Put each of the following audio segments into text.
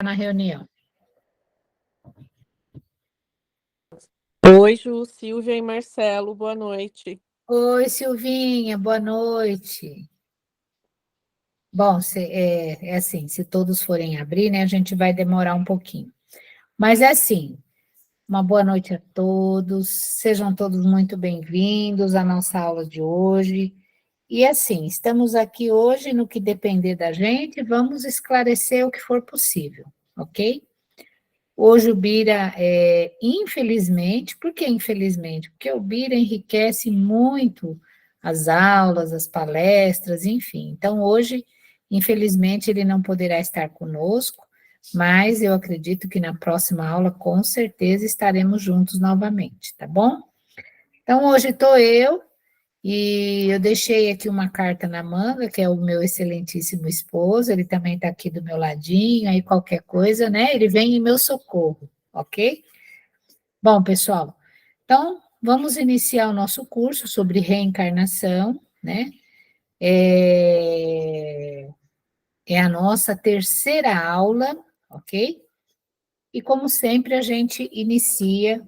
na reunião. Oi, Ju, Silvia e Marcelo, boa noite. Oi, Silvinha, boa noite. Bom, é assim, se todos forem abrir, né, a gente vai demorar um pouquinho. Mas é assim, uma boa noite a todos, sejam todos muito bem-vindos à nossa aula de hoje. E assim, estamos aqui hoje no que depender da gente, vamos esclarecer o que for possível, ok? Hoje o Bira, infelizmente, por que infelizmente? Porque o Bira enriquece muito as aulas, as palestras, enfim. Então, hoje, infelizmente, ele não poderá estar conosco, mas eu acredito que na próxima aula, com certeza, estaremos juntos novamente, tá bom? Então, hoje estou eu, e eu deixei aqui uma carta na manga, que é o meu excelentíssimo esposo, ele também está aqui do meu ladinho, aí qualquer coisa, né? Ele vem em meu socorro, ok? Bom, pessoal, então vamos iniciar o nosso curso sobre reencarnação, né? É a nossa terceira aula, ok? E como sempre, a gente inicia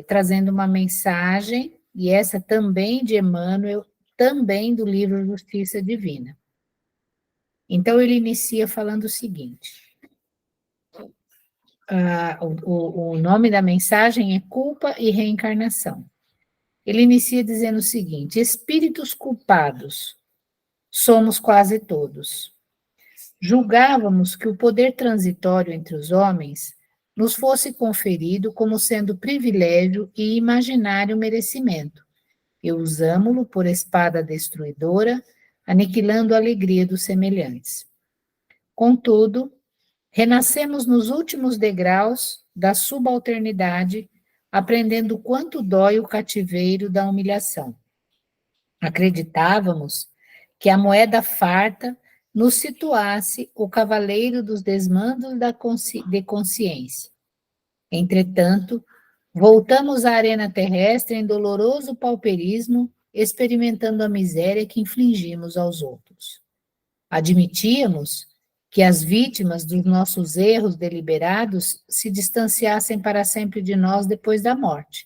trazendo uma mensagem, e essa também de Emmanuel, também do livro Justiça Divina. Então, ele inicia falando o seguinte: o nome da mensagem é Culpa e Reencarnação. Ele inicia dizendo o seguinte: espíritos culpados, somos quase todos. Julgávamos que o poder transitório entre os homens nos fosse conferido como sendo privilégio e imaginário merecimento, e usamo-lo por espada destruidora, aniquilando a alegria dos semelhantes. Contudo, renascemos nos últimos degraus da subalternidade, aprendendo quanto dói o cativeiro da humilhação. Acreditávamos que a moeda farta nos situasse o cavaleiro dos desmandos de consciência. Entretanto, voltamos à arena terrestre em doloroso pauperismo, experimentando a miséria que infligimos aos outros. Admitíamos que as vítimas dos nossos erros deliberados se distanciassem para sempre de nós depois da morte,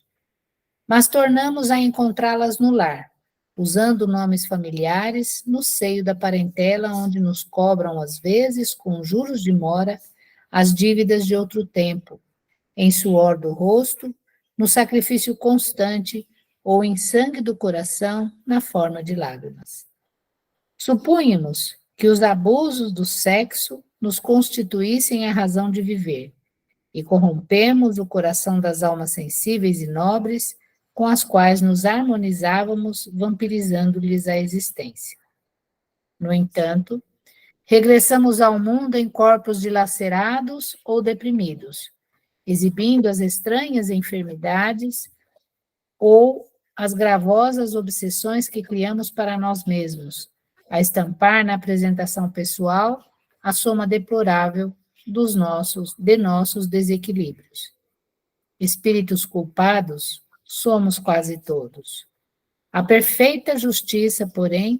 mas tornamos a encontrá-las no lar, usando nomes familiares no seio da parentela, onde nos cobram, às vezes, com juros de mora, as dívidas de outro tempo, em suor do rosto, no sacrifício constante ou em sangue do coração, na forma de lágrimas. Supunhamos que os abusos do sexo nos constituíssem a razão de viver, e corrompemos o coração das almas sensíveis e nobres com as quais nos harmonizávamos, vampirizando-lhes a existência. No entanto, regressamos ao mundo em corpos dilacerados ou deprimidos, exibindo as estranhas enfermidades ou as gravosas obsessões que criamos para nós mesmos, a estampar na apresentação pessoal a soma deplorável de nossos desequilíbrios. Espíritos culpados somos quase todos. A perfeita justiça, porém,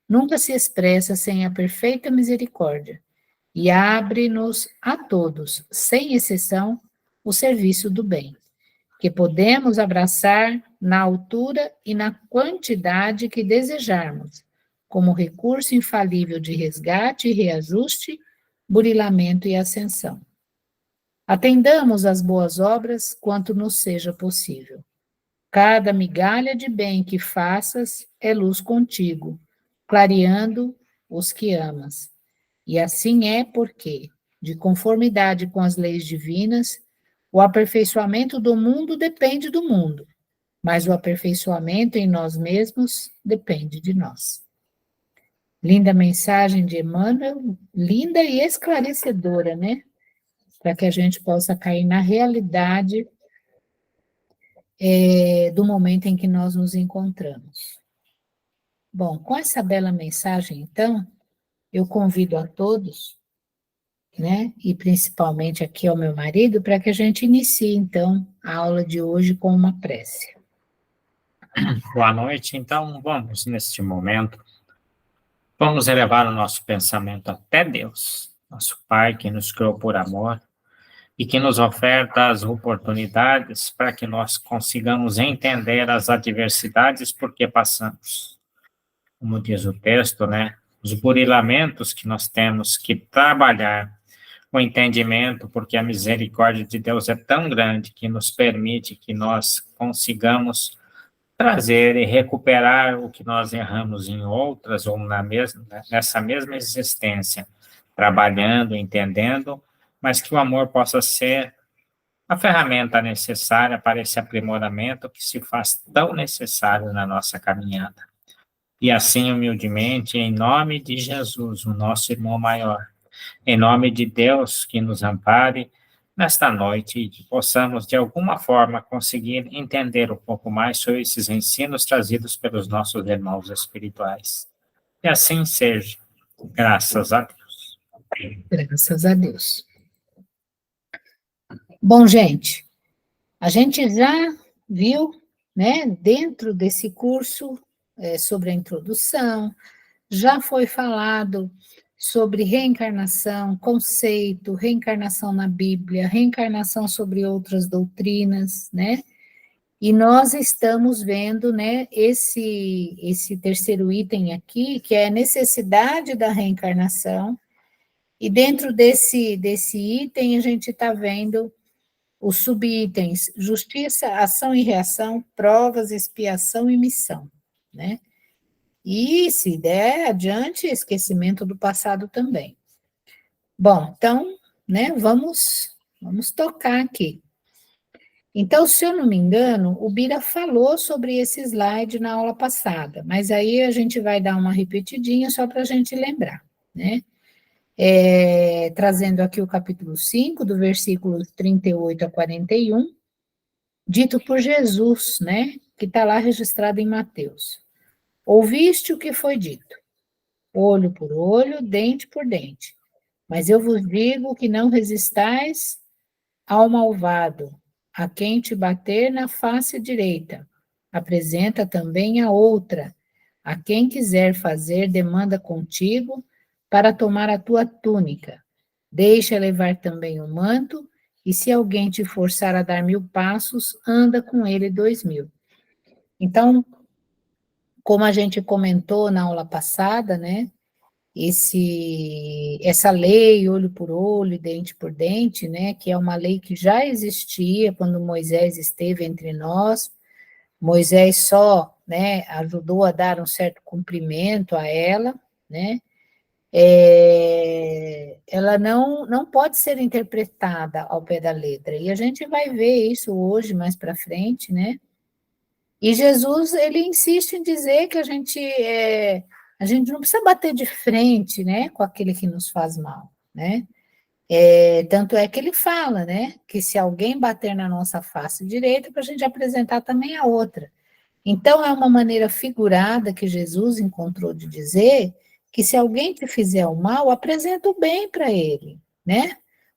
nunca se expressa sem a perfeita misericórdia, e abre-nos a todos, sem exceção, o serviço do bem, que podemos abraçar na altura e na quantidade que desejarmos, como recurso infalível de resgate e reajuste, burilamento e ascensão. Atendamos às boas obras quanto nos seja possível. Cada migalha de bem que faças é luz contigo, clareando os que amas. E assim é porque, de conformidade com as leis divinas, o aperfeiçoamento do mundo depende do mundo, mas o aperfeiçoamento em nós mesmos depende de nós. Linda mensagem de Emmanuel, linda e esclarecedora, né? Para que a gente possa cair na realidade do momento em que nós nos encontramos. Bom, com essa bela mensagem, então, eu convido a todos, né, e principalmente aqui ao meu marido, para que a gente inicie, então, a aula de hoje com uma prece. Boa noite, então vamos, neste momento, vamos elevar o nosso pensamento até Deus, nosso Pai que nos criou por amor e que nos oferta as oportunidades para que nós consigamos entender as adversidades por que passamos. Como diz o texto, né? Os burilamentos que nós temos que trabalhar o entendimento, porque a misericórdia de Deus é tão grande que nos permite que nós consigamos trazer e recuperar o que nós erramos em outras ou nessa mesma existência, trabalhando, entendendo, mas que o amor possa ser a ferramenta necessária para esse aprimoramento que se faz tão necessário na nossa caminhada. E assim, humildemente, em nome de Jesus, o nosso irmão maior, em nome de Deus que nos ampare nesta noite e que possamos, de alguma forma, conseguir entender um pouco mais sobre esses ensinos trazidos pelos nossos irmãos espirituais. E assim seja, graças a Deus. Graças a Deus. Bom, gente, a gente já viu, né, dentro desse curso, sobre a introdução, já foi falado sobre reencarnação, conceito, reencarnação na Bíblia, reencarnação sobre outras doutrinas, né? E nós estamos vendo, né, esse terceiro item aqui, que é a necessidade da reencarnação, e dentro desse item a gente está vendo os subitens: justiça, ação e reação, provas, expiação e missão, né? E, se der adiante, esquecimento do passado também. Bom, então, né, vamos tocar aqui. Então, se eu não me engano, o Bira falou sobre esse slide na aula passada, mas aí a gente vai dar uma repetidinha só para a gente lembrar, né? Trazendo aqui o capítulo 5, do versículo 38 a 41, dito por Jesus, né, que está lá registrado em Mateus. Ouviste o que foi dito, olho por olho, dente por dente. Mas eu vos digo que não resistais ao malvado. A quem te bater na face direita, apresenta também a outra. A quem quiser fazer demanda contigo para tomar a tua túnica. Deixa levar também o manto, e se alguém te forçar a dar 1000 passos, anda com ele 2000. Então, como a gente comentou na aula passada, né, essa lei, olho por olho, dente por dente, né, que é uma lei que já existia quando Moisés esteve entre nós. Moisés só, né, ajudou a dar um certo cumprimento a ela, né, ela não pode ser interpretada ao pé da letra, e a gente vai ver isso hoje, mais para frente, né, e Jesus, ele insiste em dizer que a gente não precisa bater de frente, né, com aquele que nos faz mal, né? Tanto é que ele fala, né, que se alguém bater na nossa face direita, para a gente apresentar também a outra. Então, é uma maneira figurada que Jesus encontrou de dizer que se alguém te fizer o mal, apresenta o bem para ele, né?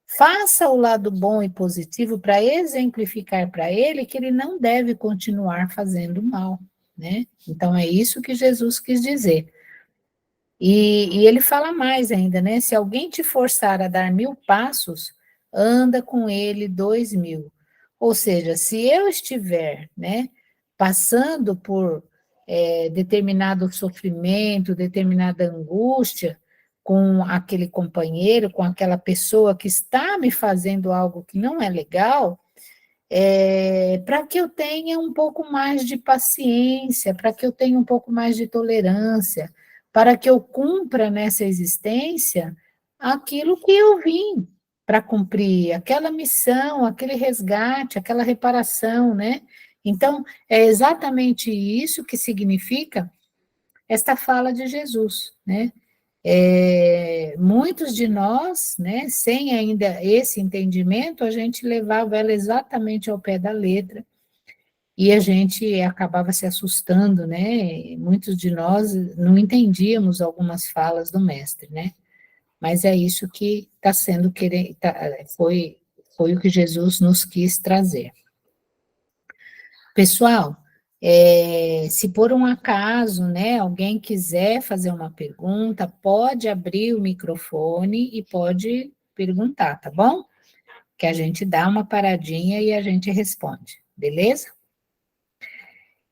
Faça o lado bom e positivo para exemplificar para ele que ele não deve continuar fazendo mal, né? Então, é isso que Jesus quis dizer. E ele fala mais ainda, né? Se alguém te forçar a dar 1000 passos, anda com ele 2000. Ou seja, se eu estiver, né, passando por determinado sofrimento, determinada angústia com aquele companheiro, com aquela pessoa que está me fazendo algo que não é legal, para que eu tenha um pouco mais de paciência, para que eu tenha um pouco mais de tolerância, para que eu cumpra nessa existência aquilo que eu vim para cumprir, aquela missão, aquele resgate, aquela reparação, né? Então, é exatamente isso que significa esta fala de Jesus, né? Muitos de nós, né, sem ainda esse entendimento, a gente levava ela exatamente ao pé da letra, e a gente acabava se assustando, né? Muitos de nós não entendíamos algumas falas do mestre, né? Mas é isso que está sendo foi o que Jesus nos quis trazer. Pessoal, Se por um acaso, né, alguém quiser fazer uma pergunta, pode abrir o microfone e pode perguntar, tá bom? Que a gente dá uma paradinha e a gente responde, beleza?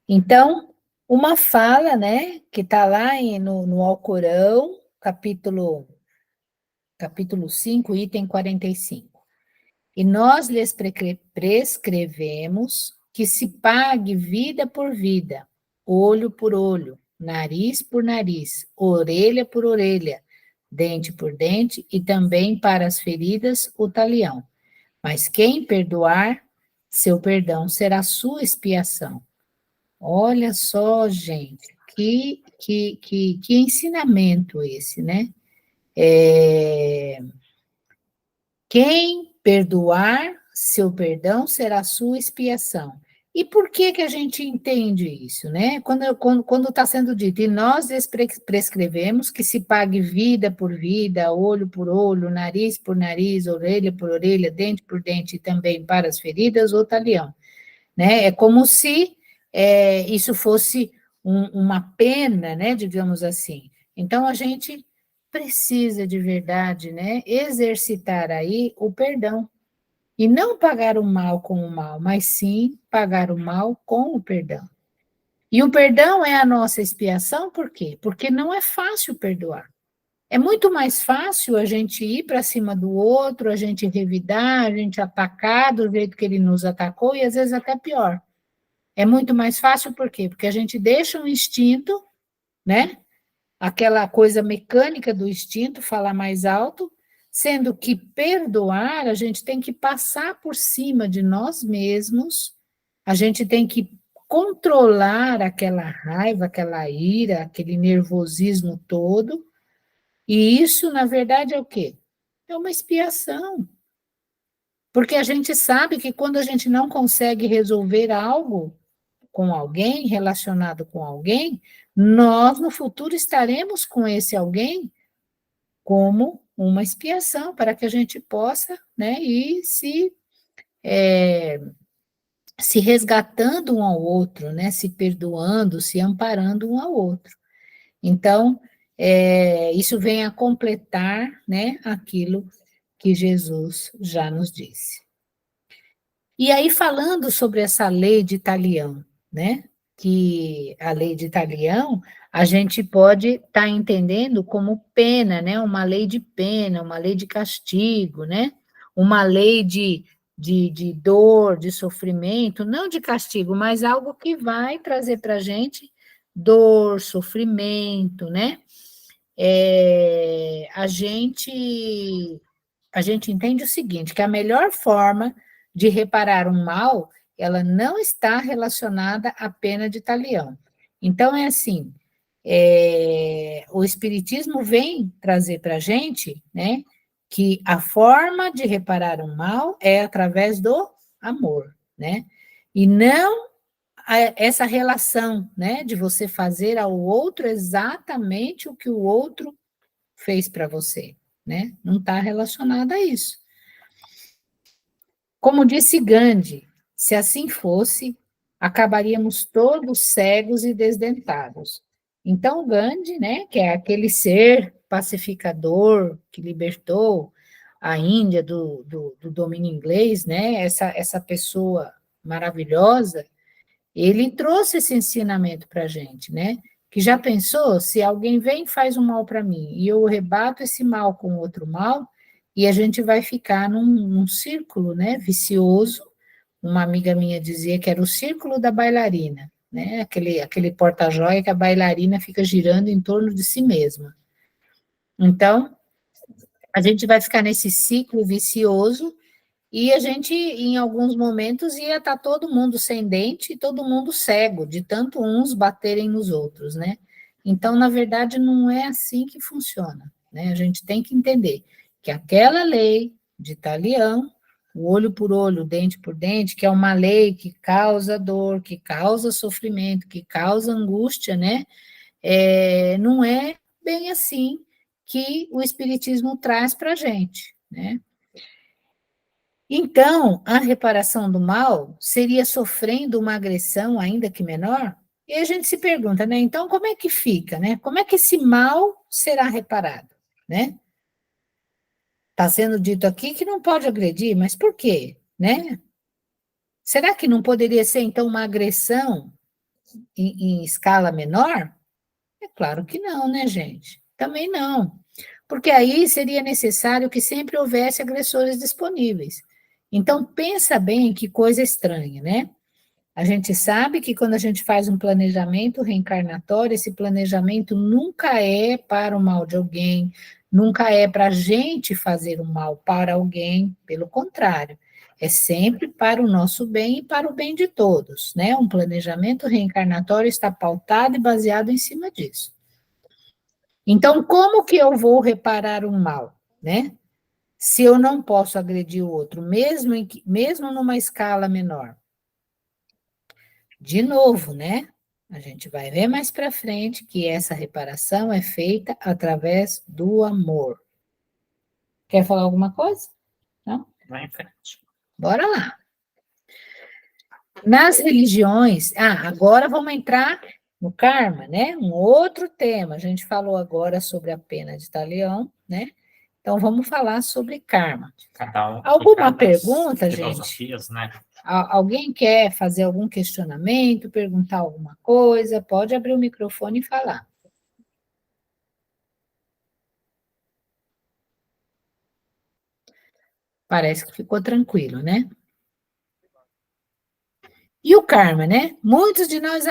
Então, uma fala, né, que está lá no Alcorão, capítulo 5, item 45. E nós lhes prescrevemos que se pague vida por vida, olho por olho, nariz por nariz, orelha por orelha, dente por dente, e também para as feridas o talião. Mas quem perdoar, seu perdão será sua expiação. Olha só, gente, que ensinamento esse, né? Quem perdoar, seu perdão será sua expiação. E por que a gente entende isso, né? Quando está sendo dito, e nós prescrevemos que se pague vida por vida, olho por olho, nariz por nariz, orelha por orelha, dente por dente, e também para as feridas, o talião, né? É como se isso fosse uma pena, né? Digamos assim. Então, a gente precisa de verdade, né, exercitar aí o perdão. E não pagar o mal com o mal, mas sim pagar o mal com o perdão. E o perdão é a nossa expiação, por quê? Porque não é fácil perdoar. É muito mais fácil a gente ir para cima do outro, a gente revidar, a gente atacar do jeito que ele nos atacou, e às vezes até pior. É muito mais fácil por quê? Porque a gente deixa um instinto, né? Aquela coisa mecânica do instinto, falar mais alto, sendo que perdoar, a gente tem que passar por cima de nós mesmos, a gente tem que controlar aquela raiva, aquela ira, aquele nervosismo todo, e isso, na verdade, é o quê? É uma expiação. Porque a gente sabe que quando a gente não consegue resolver algo com alguém, relacionado com alguém, nós no futuro estaremos com esse alguém como uma expiação para que a gente possa, né, ir se resgatando um ao outro, né, se perdoando, se amparando um ao outro. Então, isso vem a completar, né, aquilo que Jesus já nos disse. E aí, falando sobre essa lei de Talião, né? Que a lei de Talião, a gente pode estar entendendo como pena, né? Uma lei de pena, uma lei de castigo, né? Uma lei de dor, de sofrimento, não de castigo, mas algo que vai trazer para a gente dor, sofrimento, né? A gente entende o seguinte, que a melhor forma de reparar um mal, ela não está relacionada à pena de talião. Então, é assim, o Espiritismo vem trazer para a gente, né, que a forma de reparar um mal é através do amor, né, e não essa relação, né, de você fazer ao outro exatamente o que o outro fez para você, né? Não está relacionado a isso. Como disse Gandhi, se assim fosse, acabaríamos todos cegos e desdentados. Então, Gandhi, né, que é aquele ser pacificador que libertou a Índia do domínio inglês, né, essa pessoa maravilhosa, ele trouxe esse ensinamento para a gente, né? Que já pensou, se alguém vem e faz um mal para mim, e eu rebato esse mal com outro mal, e a gente vai ficar num círculo, né, vicioso. Uma amiga minha dizia que era o círculo da bailarina, né? Aquele porta-joia que a bailarina fica girando em torno de si mesma. Então, a gente vai ficar nesse ciclo vicioso e a gente, em alguns momentos, ia estar todo mundo sem dente e todo mundo cego, de tanto uns baterem nos outros, né? Então, na verdade, não é assim que funciona, né? A gente tem que entender que aquela lei de Talião, o olho por olho, dente por dente, que é uma lei que causa dor, que causa sofrimento, que causa angústia, né? Não é bem assim que o Espiritismo traz para a gente, né? Então, a reparação do mal seria sofrendo uma agressão, ainda que menor? E a gente se pergunta, né? Então, como é que fica, né? Como é que esse mal será reparado, né? Está sendo dito aqui que não pode agredir, mas por quê, né? Será que não poderia ser, então, uma agressão em escala menor? É claro que não, né, gente? Também não. Porque aí seria necessário que sempre houvesse agressores disponíveis. Então, pensa bem que coisa estranha, né? A gente sabe que quando a gente faz um planejamento reencarnatório, esse planejamento nunca é para o mal de alguém, nunca é para a gente fazer o mal para alguém, pelo contrário, é sempre para o nosso bem e para o bem de todos, né? Um planejamento reencarnatório está pautado e baseado em cima disso. Então, como que eu vou reparar um mal, né? Se eu não posso agredir o outro, mesmo numa escala menor. De novo, né? A gente vai ver mais para frente que essa reparação é feita através do amor. Quer falar alguma coisa? Não? Vai em frente. Bora lá. Nas religiões, agora vamos entrar no karma, né? Um outro tema. A gente falou agora sobre a pena de Talião, né? Então vamos falar sobre karma. Alguma pergunta, gente? Né? Alguém quer fazer algum questionamento, perguntar alguma coisa? Pode abrir o microfone e falar. Parece que ficou tranquilo, né? E o karma, né? Muitos de nós,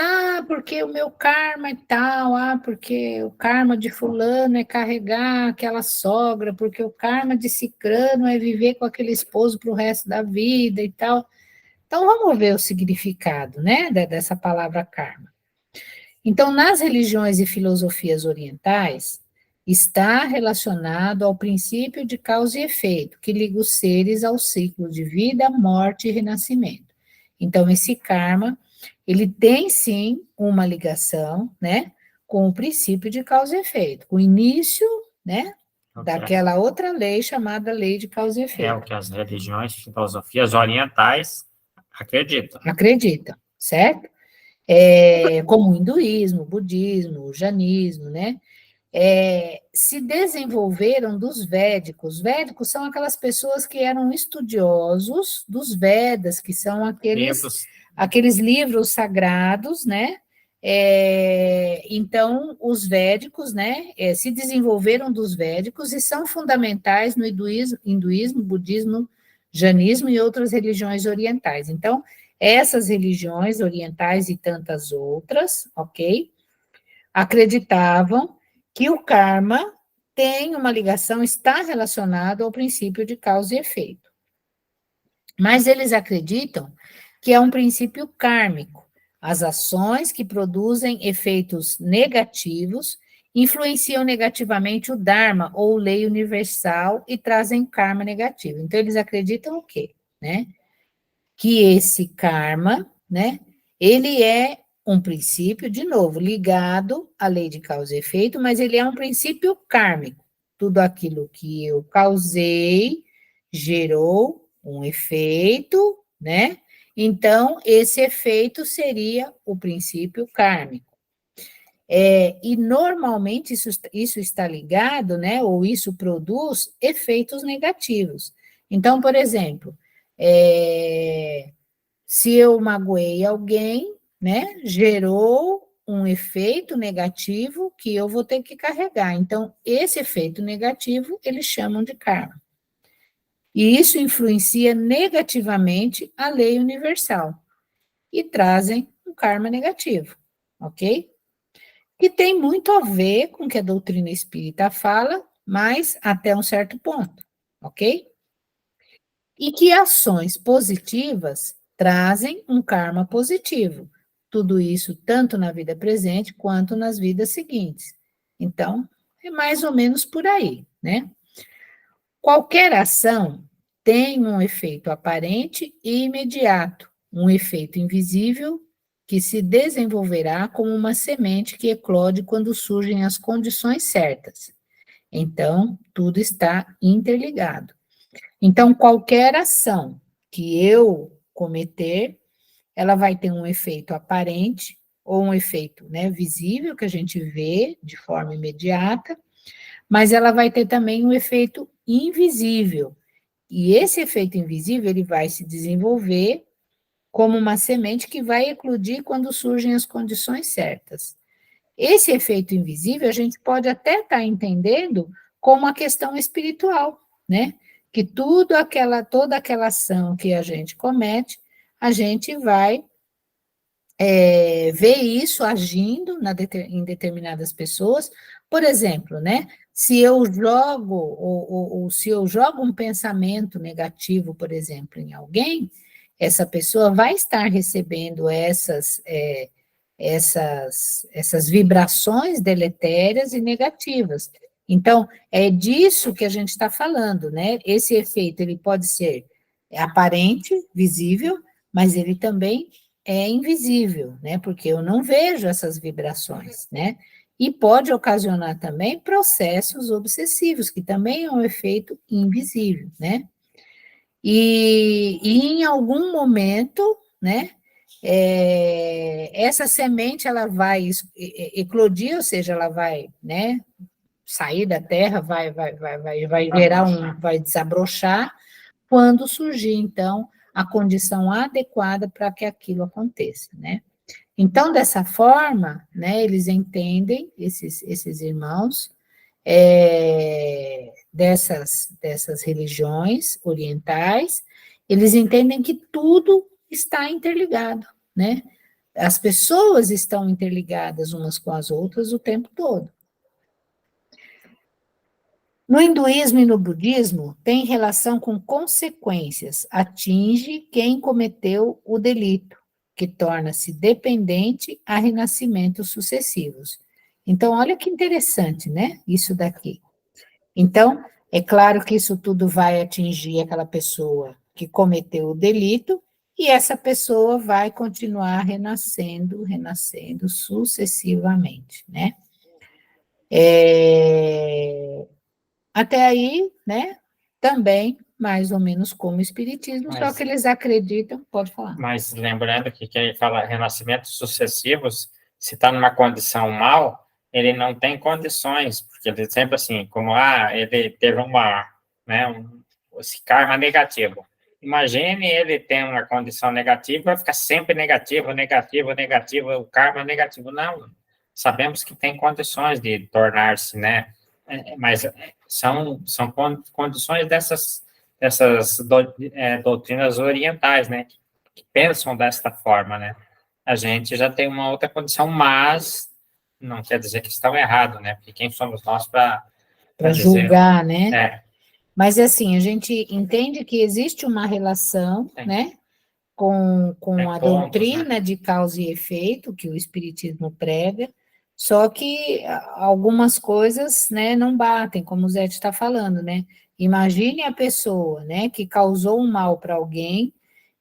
porque o meu karma é tal, porque o karma de fulano é carregar aquela sogra, porque o karma de cicrano é viver com aquele esposo para o resto da vida e tal. Então, vamos ver o significado, né, dessa palavra karma. Então, nas religiões e filosofias orientais, está relacionado ao princípio de causa e efeito, que liga os seres ao ciclo de vida, morte e renascimento. Então, esse karma, ele tem sim uma ligação, né, com o princípio de causa e efeito, com o início, né, daquela outra lei chamada lei de causa e efeito. É o que as religiões, filosofias orientais acreditam. Acreditam, certo? Como o hinduísmo, o budismo, o jainismo, né? Se desenvolveram dos védicos. Os védicos são aquelas pessoas que eram estudiosos dos Vedas, que são aqueles livros sagrados, né? Então, os védicos, né, se desenvolveram dos védicos e são fundamentais no hinduísmo, budismo, jainismo e outras religiões orientais. Então, essas religiões orientais e tantas outras, ok? Acreditavam que o karma tem uma ligação, está relacionado ao princípio de causa e efeito. Mas eles acreditam que é um princípio kármico. As ações que produzem efeitos negativos influenciam negativamente o Dharma, ou lei universal, e trazem karma negativo. Então, eles acreditam o quê? Né? Que esse karma, né, ele é um princípio, de novo, ligado à lei de causa e efeito, mas ele é um princípio kármico. Tudo aquilo que eu causei gerou um efeito, né? Então, esse efeito seria o princípio kármico. E normalmente isso está ligado, né? Ou isso produz efeitos negativos. Então, por exemplo, se eu magoei alguém, né, gerou um efeito negativo que eu vou ter que carregar. Então, esse efeito negativo, eles chamam de karma. E isso influencia negativamente a lei universal. E trazem um karma negativo, ok? Que tem muito a ver com o que a doutrina espírita fala, mas até um certo ponto, ok? E que ações positivas trazem um karma positivo. Tudo isso tanto na vida presente quanto nas vidas seguintes. Então, é mais ou menos por aí, né? Qualquer ação tem um efeito aparente e imediato, um efeito invisível que se desenvolverá como uma semente que eclode quando surgem as condições certas. Então, tudo está interligado. Então, qualquer ação que eu cometer, ela vai ter um efeito aparente ou um efeito, né, visível, que a gente vê de forma imediata, mas ela vai ter também um efeito invisível. E esse efeito invisível, ele vai se desenvolver como uma semente que vai eclodir quando surgem as condições certas. Esse efeito invisível, a gente pode até estar entendendo como uma questão espiritual, né? Que toda aquela ação que a gente comete, a gente vai ver isso agindo em determinadas pessoas. Por exemplo, né? Se eu jogo, ou se eu jogo um pensamento negativo, por exemplo, em alguém, essa pessoa vai estar recebendo essas vibrações deletérias e negativas. Então, é disso que a gente está falando, né? Esse efeito, ele pode ser aparente, visível, mas ele também é invisível, né? Porque eu não vejo essas vibrações, né? E pode ocasionar também processos obsessivos, que também é um efeito invisível, né? E em algum momento, né? Essa semente ela vai eclodir, ou seja, ela vai, né? Sair da terra, vai gerar vai desabrochar quando surgir, então, a condição adequada para que aquilo aconteça, né? Então, dessa forma, né, eles entendem, esses irmãos, dessas religiões orientais, eles entendem que tudo está interligado, né? As pessoas estão interligadas umas com as outras o tempo todo. No hinduísmo e no budismo, tem relação com consequências, atinge quem cometeu o delito, que torna-se dependente a renascimentos sucessivos. Então, olha que interessante, né? Isso daqui. Então, é claro que isso tudo vai atingir aquela pessoa que cometeu o delito, e essa pessoa vai continuar renascendo sucessivamente, né? Até aí, né? Também, mais ou menos como o espiritismo, só que eles acreditam, pode falar. Mas lembrando que quem fala renascimentos sucessivos, se está numa condição mal, ele não tem condições, porque ele sempre assim, como ele teve esse karma negativo. Imagine ele tem uma condição negativa, vai ficar sempre negativo, o karma negativo. Não, sabemos que tem condições de tornar-se, né? Mas são condições dessas doutrinas orientais, né? Que pensam desta forma, né? A gente já tem uma outra condição, mas não quer dizer que estão errados, né? Porque quem somos nós para julgar, né? É. Mas, assim, a gente entende que existe uma relação, né, com a doutrina, né, de causa e efeito, que o Espiritismo prega, só que algumas coisas, né, não batem, como o Zé está falando, né? Imagine a pessoa, né, que causou um mal para alguém,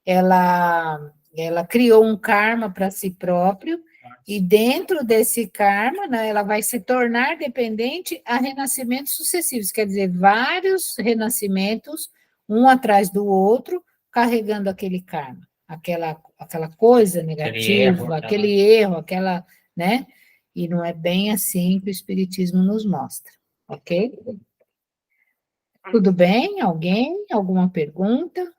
ela criou um karma para si próprio, e dentro desse karma, né, ela vai se tornar dependente a renascimentos sucessivos, quer dizer, vários renascimentos, um atrás do outro, carregando aquele karma, aquela coisa negativa, aquele erro, aquela, né? E não é bem assim que o Espiritismo nos mostra, ok? Tudo bem? Alguém? Alguma pergunta?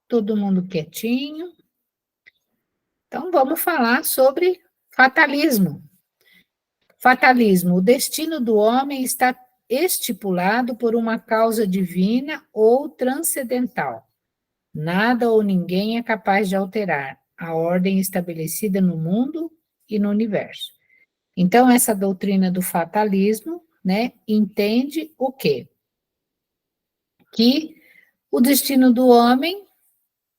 Todo mundo quietinho. Então, vamos falar sobre fatalismo. Fatalismo, o destino do homem está estipulado por uma causa divina ou transcendental. Nada ou ninguém é capaz de alterar a ordem estabelecida no mundo e no universo. Então, essa doutrina do fatalismo, né, entende o quê? Que o destino do homem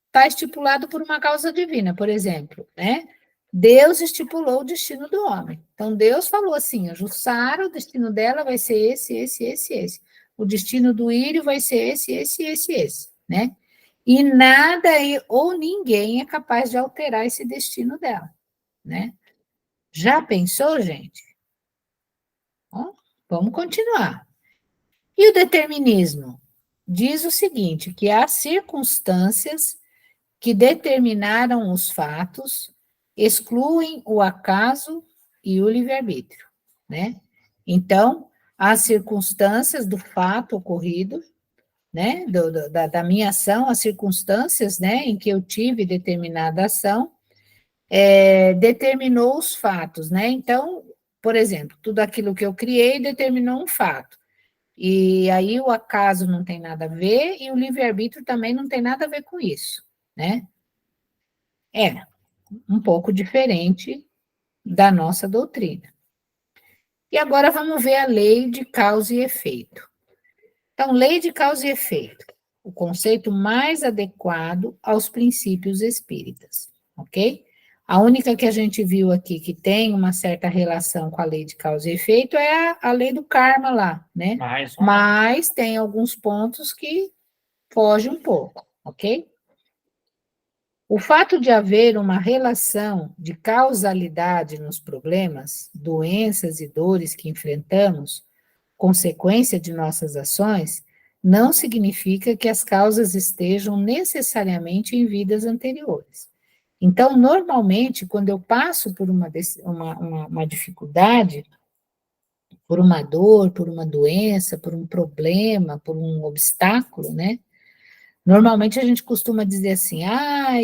está estipulado por uma causa divina, por exemplo, né? Deus estipulou o destino do homem. Então, Deus falou assim, a Jussara, o destino dela vai ser esse. O destino do Írio vai ser esse, né? E nada ou ninguém é capaz de alterar esse destino dela, né? Já pensou, gente? Vamos continuar. E o determinismo? Diz o seguinte, que há circunstâncias que determinaram os fatos, excluem o acaso e o livre-arbítrio, né? Então, as circunstâncias do fato ocorrido, né, da minha ação, as circunstâncias, né, em que eu tive determinada ação, determinou os fatos, né? Então, por exemplo, tudo aquilo que eu criei determinou um fato. E aí o acaso não tem nada a ver e o livre-arbítrio também não tem nada a ver com isso, né? É um pouco diferente da nossa doutrina. E agora vamos ver a lei de causa e efeito. Então, lei de causa e efeito, o conceito mais adequado aos princípios espíritas, ok? A única que a gente viu aqui que tem uma certa relação com a lei de causa e efeito é a lei do karma lá, né? Mas tem alguns pontos que fogem um pouco, ok? O fato de haver uma relação de causalidade nos problemas, doenças e dores que enfrentamos, consequência de nossas ações, não significa que as causas estejam necessariamente em vidas anteriores. Então, normalmente, quando eu passo por uma dificuldade, por uma dor, por uma doença, por um problema, por um obstáculo, né? Normalmente a gente costuma dizer assim,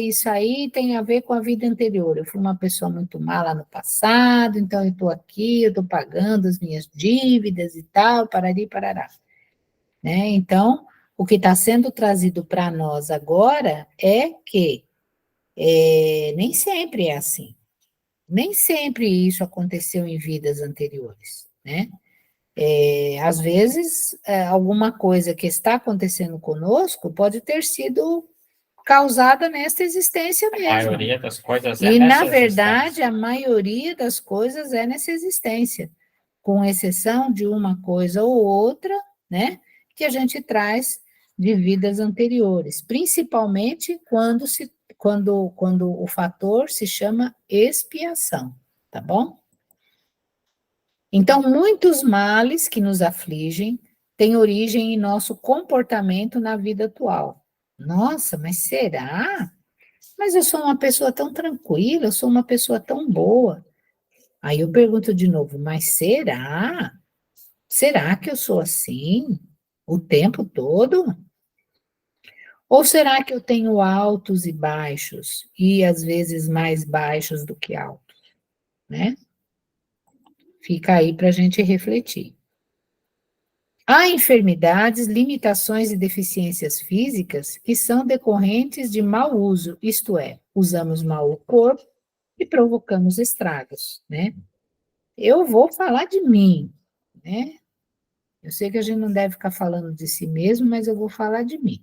isso aí tem a ver com a vida anterior. Eu fui uma pessoa muito má lá no passado, então eu estou aqui, eu estou pagando as minhas dívidas e tal, parari, parará. Né? Então, o que está sendo trazido para nós agora é que nem sempre é assim. Nem sempre isso aconteceu em vidas anteriores, né? Às vezes, alguma coisa que está acontecendo conosco pode ter sido causada nesta existência mesmo. A maioria das coisas e, na verdade, a maioria das coisas é nessa existência, com exceção de uma coisa ou outra, né, que a gente traz de vidas anteriores, principalmente quando o fator se chama expiação, tá bom? Então, muitos males que nos afligem têm origem em nosso comportamento na vida atual. Nossa, mas será? Mas eu sou uma pessoa tão tranquila, eu sou uma pessoa tão boa. Aí eu pergunto de novo, mas será? Será que eu sou assim o tempo todo? Ou será que eu tenho altos e baixos, e às vezes mais baixos do que altos, né? Fica aí para a gente refletir. Há enfermidades, limitações e deficiências físicas que são decorrentes de mau uso, isto é, usamos mal o corpo e provocamos estragos, né? Eu vou falar de mim, né? Eu sei que a gente não deve ficar falando de si mesmo, mas eu vou falar de mim.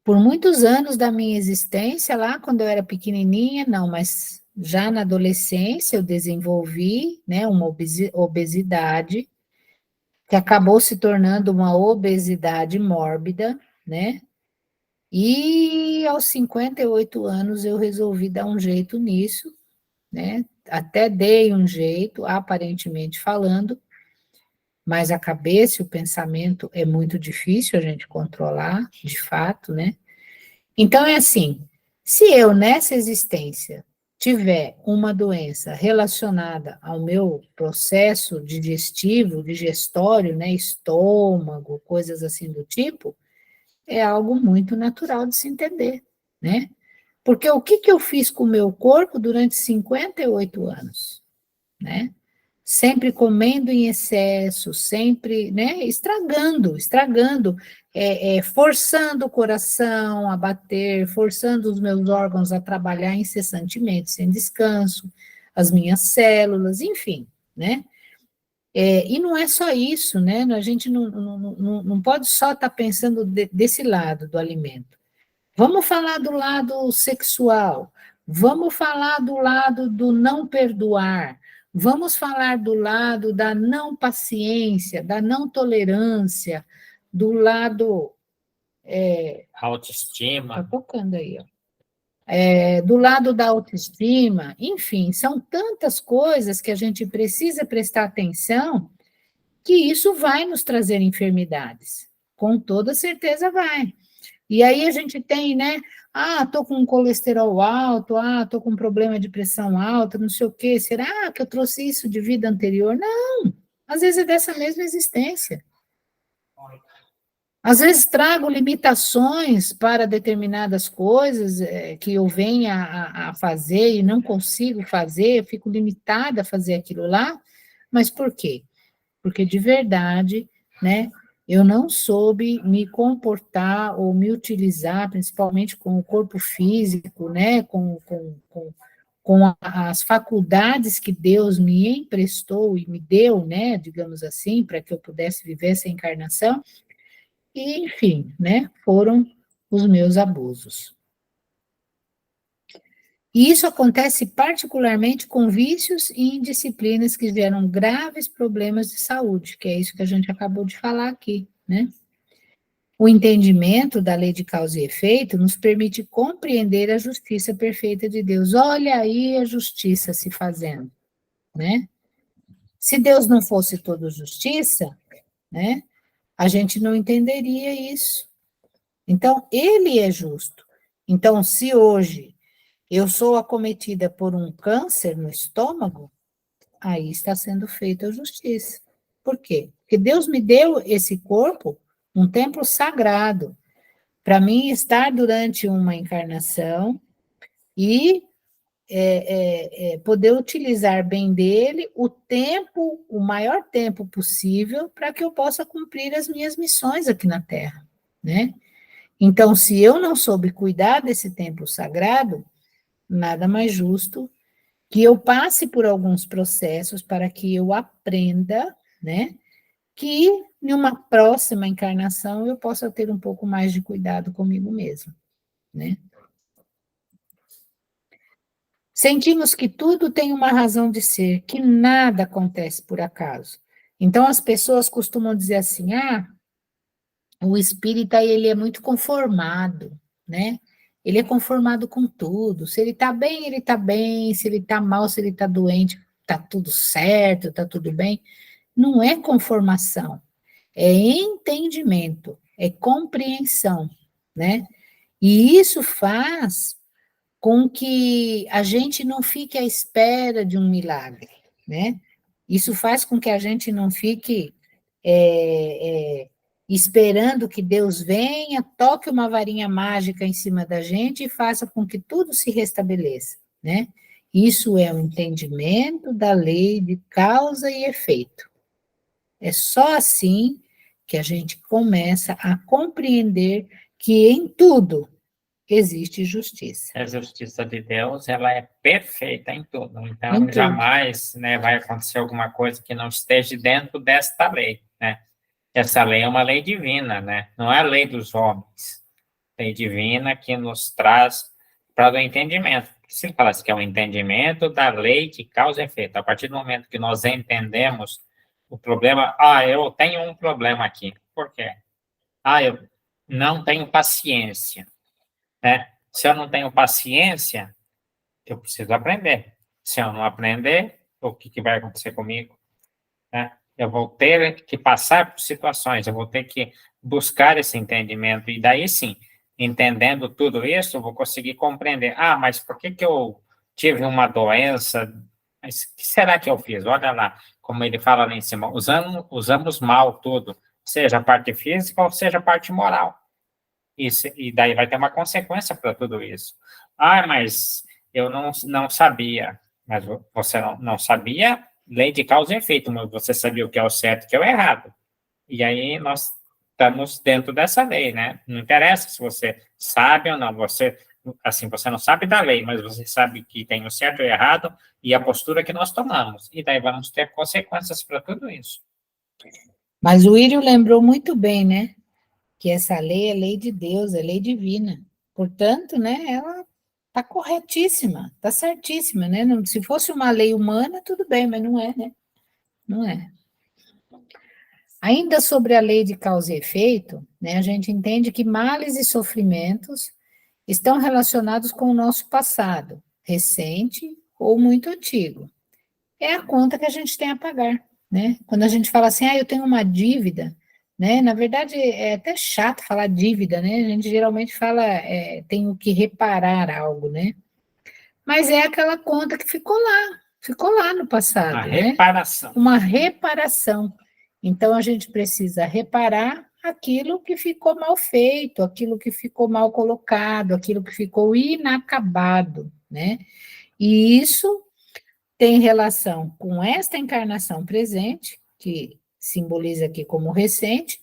Por muitos anos da minha existência, lá quando eu era pequenininha, não, mas já na adolescência eu desenvolvi, né, uma obesidade que acabou se tornando uma obesidade mórbida, né? E aos 58 anos eu resolvi dar um jeito nisso, né? Até dei um jeito, aparentemente falando, mas a cabeça e o pensamento é muito difícil a gente controlar, de fato, né? Então é assim, se eu nessa existência tiver uma doença relacionada ao meu processo digestivo, digestório, né, estômago, coisas assim do tipo, é algo muito natural de se entender, né? Porque o que eu fiz com o meu corpo durante 58 anos, né? Sempre comendo em excesso, sempre, né, estragando, forçando o coração a bater, forçando os meus órgãos a trabalhar incessantemente, sem descanso, as minhas células, enfim, né? E não é só isso, né? A gente não pode só estar pensando desse lado do alimento. Vamos falar do lado sexual, vamos falar do lado do não perdoar, vamos falar do lado da não paciência, da não tolerância, do lado... autoestima. Tá tocando aí, ó. do lado da autoestima, enfim, são tantas coisas que a gente precisa prestar atenção que isso vai nos trazer enfermidades. Com toda certeza vai. E aí a gente tem, né? Tô com colesterol alto, tô com problema de pressão alta, não sei o quê. Será que eu trouxe isso de vida anterior? Não, às vezes é dessa mesma existência. Às vezes trago limitações para determinadas coisas que eu venha a fazer e não consigo fazer, eu fico limitada a fazer aquilo lá, mas por quê? Porque de verdade, né, eu não soube me comportar ou me utilizar, principalmente com o corpo físico, né, com as faculdades que Deus me emprestou e me deu, né, digamos assim, para que eu pudesse viver essa encarnação, e, enfim, né, foram os meus abusos. E isso acontece particularmente com vícios e indisciplinas que geram graves problemas de saúde, que é isso que a gente acabou de falar aqui, né? O entendimento da lei de causa e efeito nos permite compreender a justiça perfeita de Deus. Olha aí a justiça se fazendo, né? Se Deus não fosse toda justiça, né, a gente não entenderia isso. Então, ele é justo. Então, se hoje eu sou acometida por um câncer no estômago, aí está sendo feita a justiça. Por quê? Porque Deus me deu esse corpo, um templo sagrado, para mim estar durante uma encarnação e poder utilizar bem dele o tempo, o maior tempo possível, para que eu possa cumprir as minhas missões aqui na Terra, né? Então, se eu não soube cuidar desse templo sagrado, nada mais justo que eu passe por alguns processos para que eu aprenda, né, que em uma próxima encarnação eu possa ter um pouco mais de cuidado comigo mesma, né? Sentimos que tudo tem uma razão de ser, que nada acontece por acaso. Então as pessoas costumam dizer assim: o espírita ele é muito conformado, né? Ele é conformado com tudo. Se ele está bem, ele está bem. Se ele está mal, se ele está doente, está tudo certo, está tudo bem. Não é conformação, é entendimento, é compreensão, né? E isso faz com que a gente não fique à espera de um milagre, né? Isso faz com que a gente não fique esperando que Deus venha, toque uma varinha mágica em cima da gente e faça com que tudo se restabeleça, né? Isso é o entendimento da lei de causa e efeito. É só assim que a gente começa a compreender que em tudo existe justiça. A justiça de Deus, ela é perfeita em tudo. Então, Em tudo. jamais, né, vai acontecer alguma coisa que não esteja dentro desta lei, né? Essa lei é uma lei divina, né? Não é a lei dos homens. Lei divina que nos traz para o entendimento. Se ele falasse que é o entendimento da lei de causa e efeito, a partir do momento que nós entendemos o problema, eu tenho um problema aqui. Por quê? Eu não tenho paciência, né? Se eu não tenho paciência, eu preciso aprender. Se eu não aprender, o que vai acontecer comigo? Né? Eu vou ter que passar por situações, eu vou ter que buscar esse entendimento, e daí sim, entendendo tudo isso, eu vou conseguir compreender, mas por que eu tive uma doença? Mas o que será que eu fiz? Olha lá, como ele fala lá em cima, usamos mal tudo, seja a parte física ou seja a parte moral. E daí vai ter uma consequência para tudo isso. Mas eu não sabia. Mas você não sabia lei de causa e efeito, mas você sabia o que é o certo e o que é o errado. E aí nós estamos dentro dessa lei, né? Não interessa se você sabe ou não, você não sabe da lei, mas você sabe que tem o certo e o errado e a postura que nós tomamos. E daí vamos ter consequências para tudo isso. Mas o Írio lembrou muito bem, né? Que essa lei é lei de Deus, é lei divina. Portanto, né, ela está corretíssima, está certíssima, né? Não, se fosse uma lei humana, tudo bem, mas não é, né? Não é. Ainda sobre a lei de causa e efeito, né, a gente entende que males e sofrimentos, estão relacionados com o nosso passado, recente ou muito antigo. É a conta que a gente tem a pagar, né? Quando a gente fala assim, eu tenho uma dívida, né? Na verdade, é até chato falar dívida, né? A gente geralmente fala, tenho que reparar algo, né? Mas é aquela conta que ficou lá no passado, Uma né? reparação. Uma reparação. Então, a gente precisa reparar aquilo que ficou mal feito, aquilo que ficou mal colocado, aquilo que ficou inacabado, né? E isso tem relação com esta encarnação presente, que simboliza aqui como recente,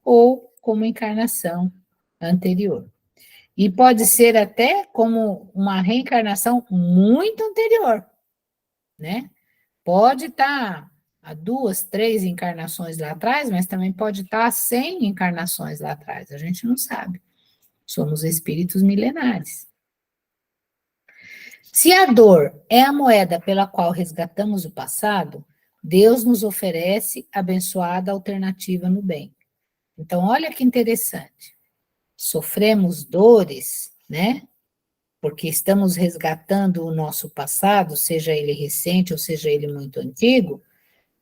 ou como encarnação anterior. E pode ser até como uma reencarnação muito anterior, né? Pode estar há 2, 3 encarnações lá atrás, mas também pode estar há 100 encarnações lá atrás, a gente não sabe. Somos espíritos milenares. Se a dor é a moeda pela qual resgatamos o passado, Deus nos oferece abençoada alternativa no bem. Então, olha que interessante. Sofremos dores, né? Porque estamos resgatando o nosso passado, seja ele recente ou seja ele muito antigo,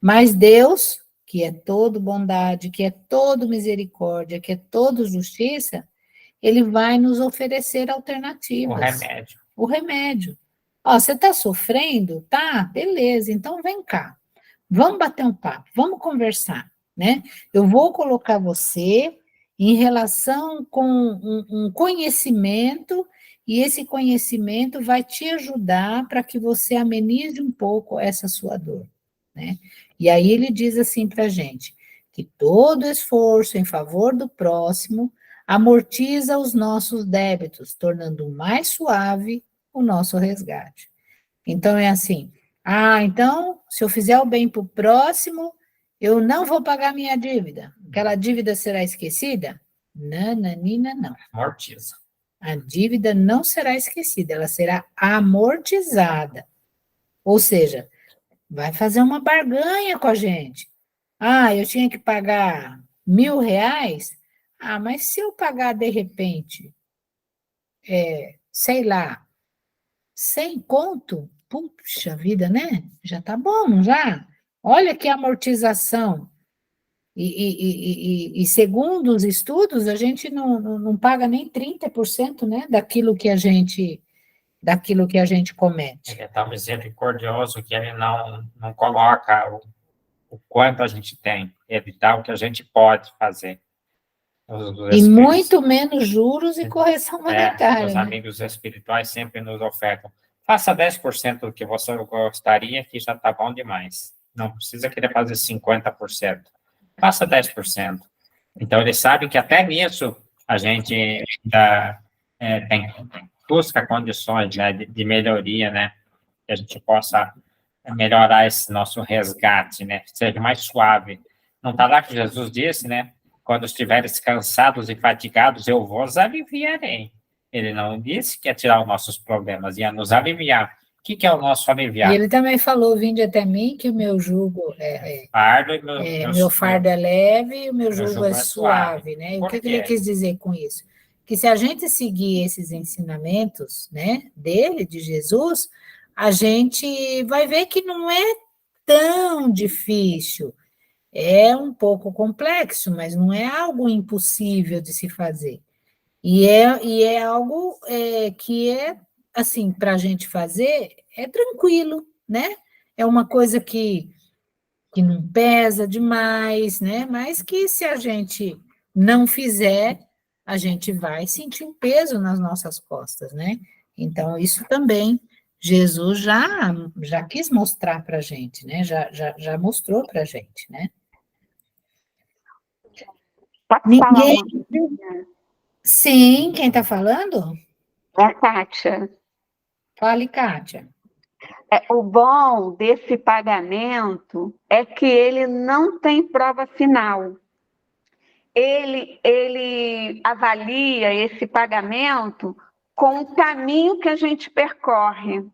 mas Deus, que é todo bondade, que é todo misericórdia, que é todo justiça, ele vai nos oferecer alternativas. O remédio. O remédio. Você está sofrendo? Tá, beleza, então vem cá. Vamos bater um papo, vamos conversar, né? Eu vou colocar você em relação com um conhecimento, e esse conhecimento vai te ajudar para que você amenize um pouco essa sua dor, né? E aí ele diz assim para a gente, que todo esforço em favor do próximo amortiza os nossos débitos, tornando mais suave o nosso resgate. Então, é assim, então, se eu fizer o bem para o próximo, eu não vou pagar minha dívida. Aquela dívida será esquecida? Nananina, não. Amortiza. A dívida não será esquecida, ela será amortizada. Ou seja, vai fazer uma barganha com a gente. Eu tinha que pagar R$1.000? Mas se eu pagar de repente, sei lá, 100 conto, puxa vida, né? Já tá bom, não já? Olha que amortização. E segundo os estudos, a gente não paga nem 30%, né, daquilo que a gente comete. Ele é tão misericordioso que ele não coloca o quanto a gente tem, ele dá o que a gente pode fazer. E muito menos juros e correção monetária. Os né? amigos espirituais sempre nos ofertam. Faça 10% do que você gostaria, que já está bom demais. Não precisa querer fazer 50%. Faça 10%. Então, ele sabe que até nisso a gente ainda busca condições, né, de melhoria, né? Que a gente possa melhorar esse nosso resgate, né? Seja mais suave. Não está lá que Jesus disse, né? Quando estiveres cansados e fatigados, eu vos aliviarei. Ele não disse que ia tirar os nossos problemas, ia nos aliviar. O que é o nosso aliviar? E ele também falou, vinde até mim, que o meu jugo fardo e meu fardo é leve e o meu jugo é suave, né? E o que ele quis dizer com isso? Que se a gente seguir esses ensinamentos, né, dele, de Jesus, a gente vai ver que não é tão difícil. É um pouco complexo, mas não é algo impossível de se fazer. E é algo que assim, para a gente fazer, é tranquilo, né? É uma coisa que não pesa demais, né? Mas que se a gente não fizer, a gente vai sentir um peso nas nossas costas, né? Então, isso também Jesus já quis mostrar para a gente, né? Já mostrou para a gente, né? Ninguém... Sim, quem está falando? É a Kátia. Fale, Kátia. O bom desse pagamento é que ele não tem prova final. Ele avalia esse pagamento com o caminho que a gente percorre.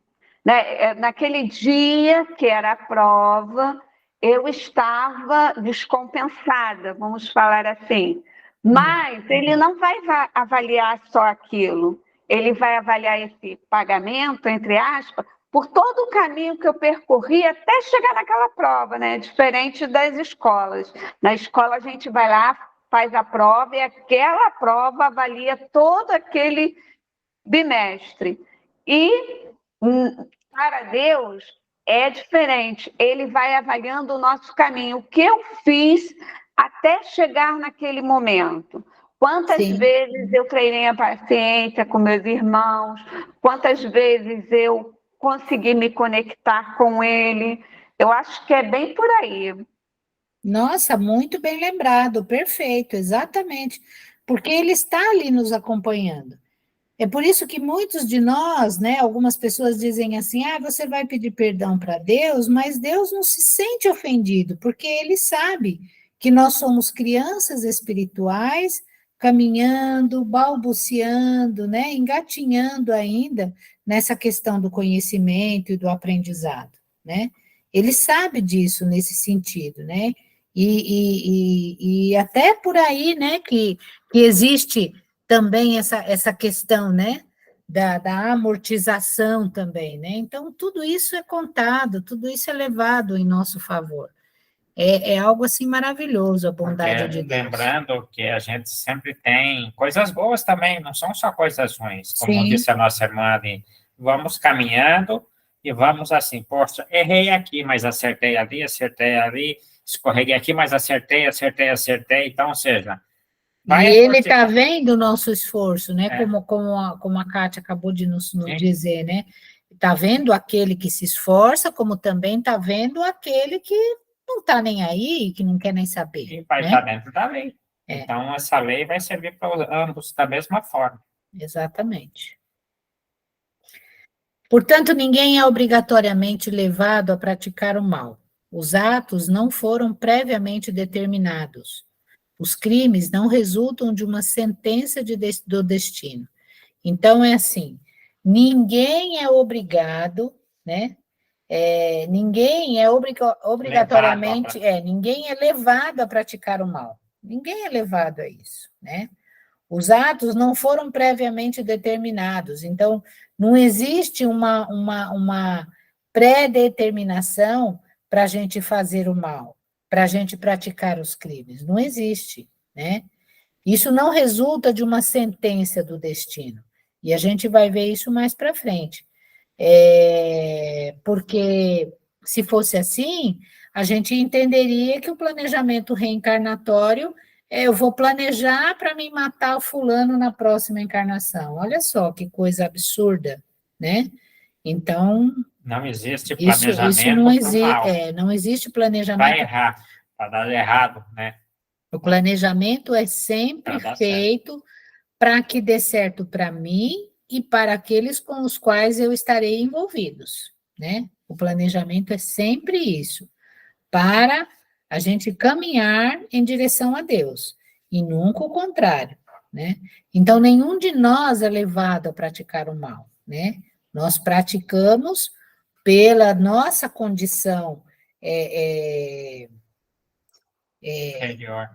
Né? Naquele dia que era a prova, eu estava descompensada, vamos falar assim. Mas ele não vai avaliar só aquilo. ele vai avaliar esse pagamento, entre aspas, por todo o caminho que eu percorri até chegar naquela prova, né? Diferente das escolas. Na escola a gente vai lá, faz a prova e aquela prova avalia todo aquele bimestre. E para Deus é diferente. Ele vai avaliando o nosso caminho, o que eu fiz até chegar naquele momento. Quantas Sim. vezes eu treinei a paciência com meus irmãos, quantas vezes eu consegui me conectar com ele. Eu acho que é bem por aí. Nossa, muito bem lembrado, perfeito, exatamente. Porque ele está ali nos acompanhando. É por isso que muitos de nós, né, algumas pessoas dizem assim, você vai pedir perdão para Deus, mas Deus não se sente ofendido, porque ele sabe que nós somos crianças espirituais, caminhando, balbuciando, né, engatinhando ainda nessa questão do conhecimento e do aprendizado, né? Ele sabe disso nesse sentido, né? E até por aí, né, que existe também essa questão, né, da amortização também, né? Então, tudo isso é contado, tudo isso é levado em nosso favor. É algo, assim, maravilhoso, a bondade de Deus. Lembrando que a gente sempre tem coisas boas também, não são só coisas ruins. Como Sim. disse a nossa irmã ali, vamos caminhando e vamos assim, poxa, errei aqui, mas acertei ali, escorreguei aqui, mas acertei. Então, ou seja, E ele está vendo o nosso esforço, né? É. Como a Kátia acabou de nos dizer, né? Está vendo aquele que se esforça, como também está vendo aquele que não está nem aí, que não quer nem saber. E vai estar dentro da lei. Então, essa lei vai servir para ambos da mesma forma. Exatamente. Portanto, ninguém é obrigatoriamente levado a praticar o mal. Os atos não foram previamente determinados. Os crimes não resultam de uma sentença do destino. Então, é assim, ninguém é obrigado, né? Ninguém é obrigatoriamente, ninguém é levado a praticar o mal. Ninguém é levado a isso, né? Os atos não foram previamente determinados, então não existe uma pré-determinação para a gente fazer o mal, para a gente praticar os crimes. Não existe, né? Isso não resulta de uma sentença do destino. E a gente vai ver isso mais para frente. Porque se fosse assim, a gente entenderia que o planejamento reencarnatório eu vou planejar para me matar o fulano na próxima encarnação. Olha só que coisa absurda, né? Então, não existe planejamento isso não existe planejamento. Para errar, para dar errado, né? O planejamento é sempre feito para que dê certo para mim e para aqueles com os quais eu estarei envolvidos, né? O planejamento é sempre isso, para a gente caminhar em direção a Deus, e nunca o contrário, né? Então, nenhum de nós é levado a praticar o mal, né? Nós praticamos pela nossa condição Inferior.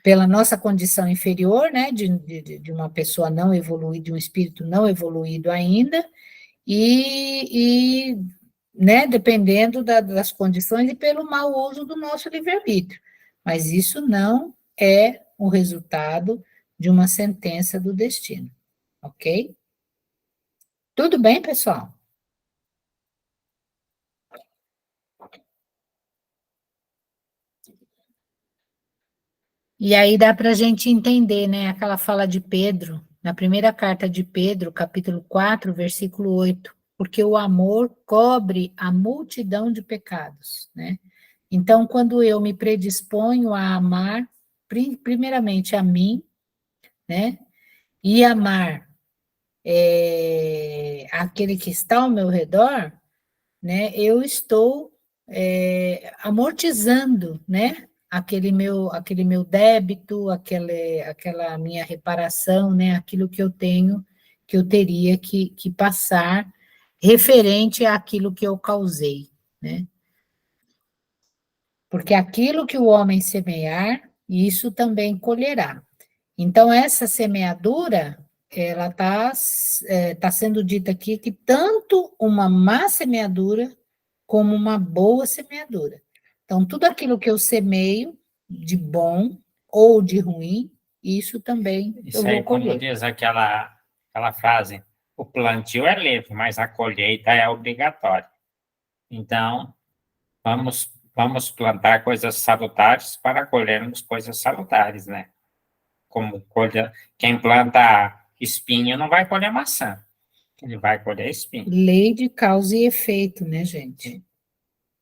Pela nossa condição inferior, né, de uma pessoa não evoluída, de um espírito não evoluído ainda, né, dependendo das condições e pelo mau uso do nosso livre-arbítrio. Mas isso não é o resultado de uma sentença do destino, ok? Tudo bem, pessoal? E aí dá para a gente entender, né, aquela fala de Pedro, na primeira carta de Pedro, capítulo 4, versículo 8, porque o amor cobre a multidão de pecados, né? Então, quando eu me predisponho a amar, primeiramente a mim, né, e amar aquele que está ao meu redor, né, eu estou amortizando, né, aquele meu débito, aquela minha reparação, né, aquilo que eu teria que passar referente àquilo que eu causei, né? Porque aquilo que o homem semear, isso também colherá. Então, essa semeadura, ela tá sendo dita aqui que tanto uma má semeadura como uma boa semeadura. Então, tudo aquilo que eu semeio de bom ou de ruim, isso também eu Isso aí, vou como colher. diz aquela frase, o plantio é livre, mas a colheita é obrigatória. Então, vamos plantar coisas salutares para colhermos coisas salutares, né? Quem planta espinho não vai colher maçã, ele vai colher espinho. Lei de causa e efeito, né, gente?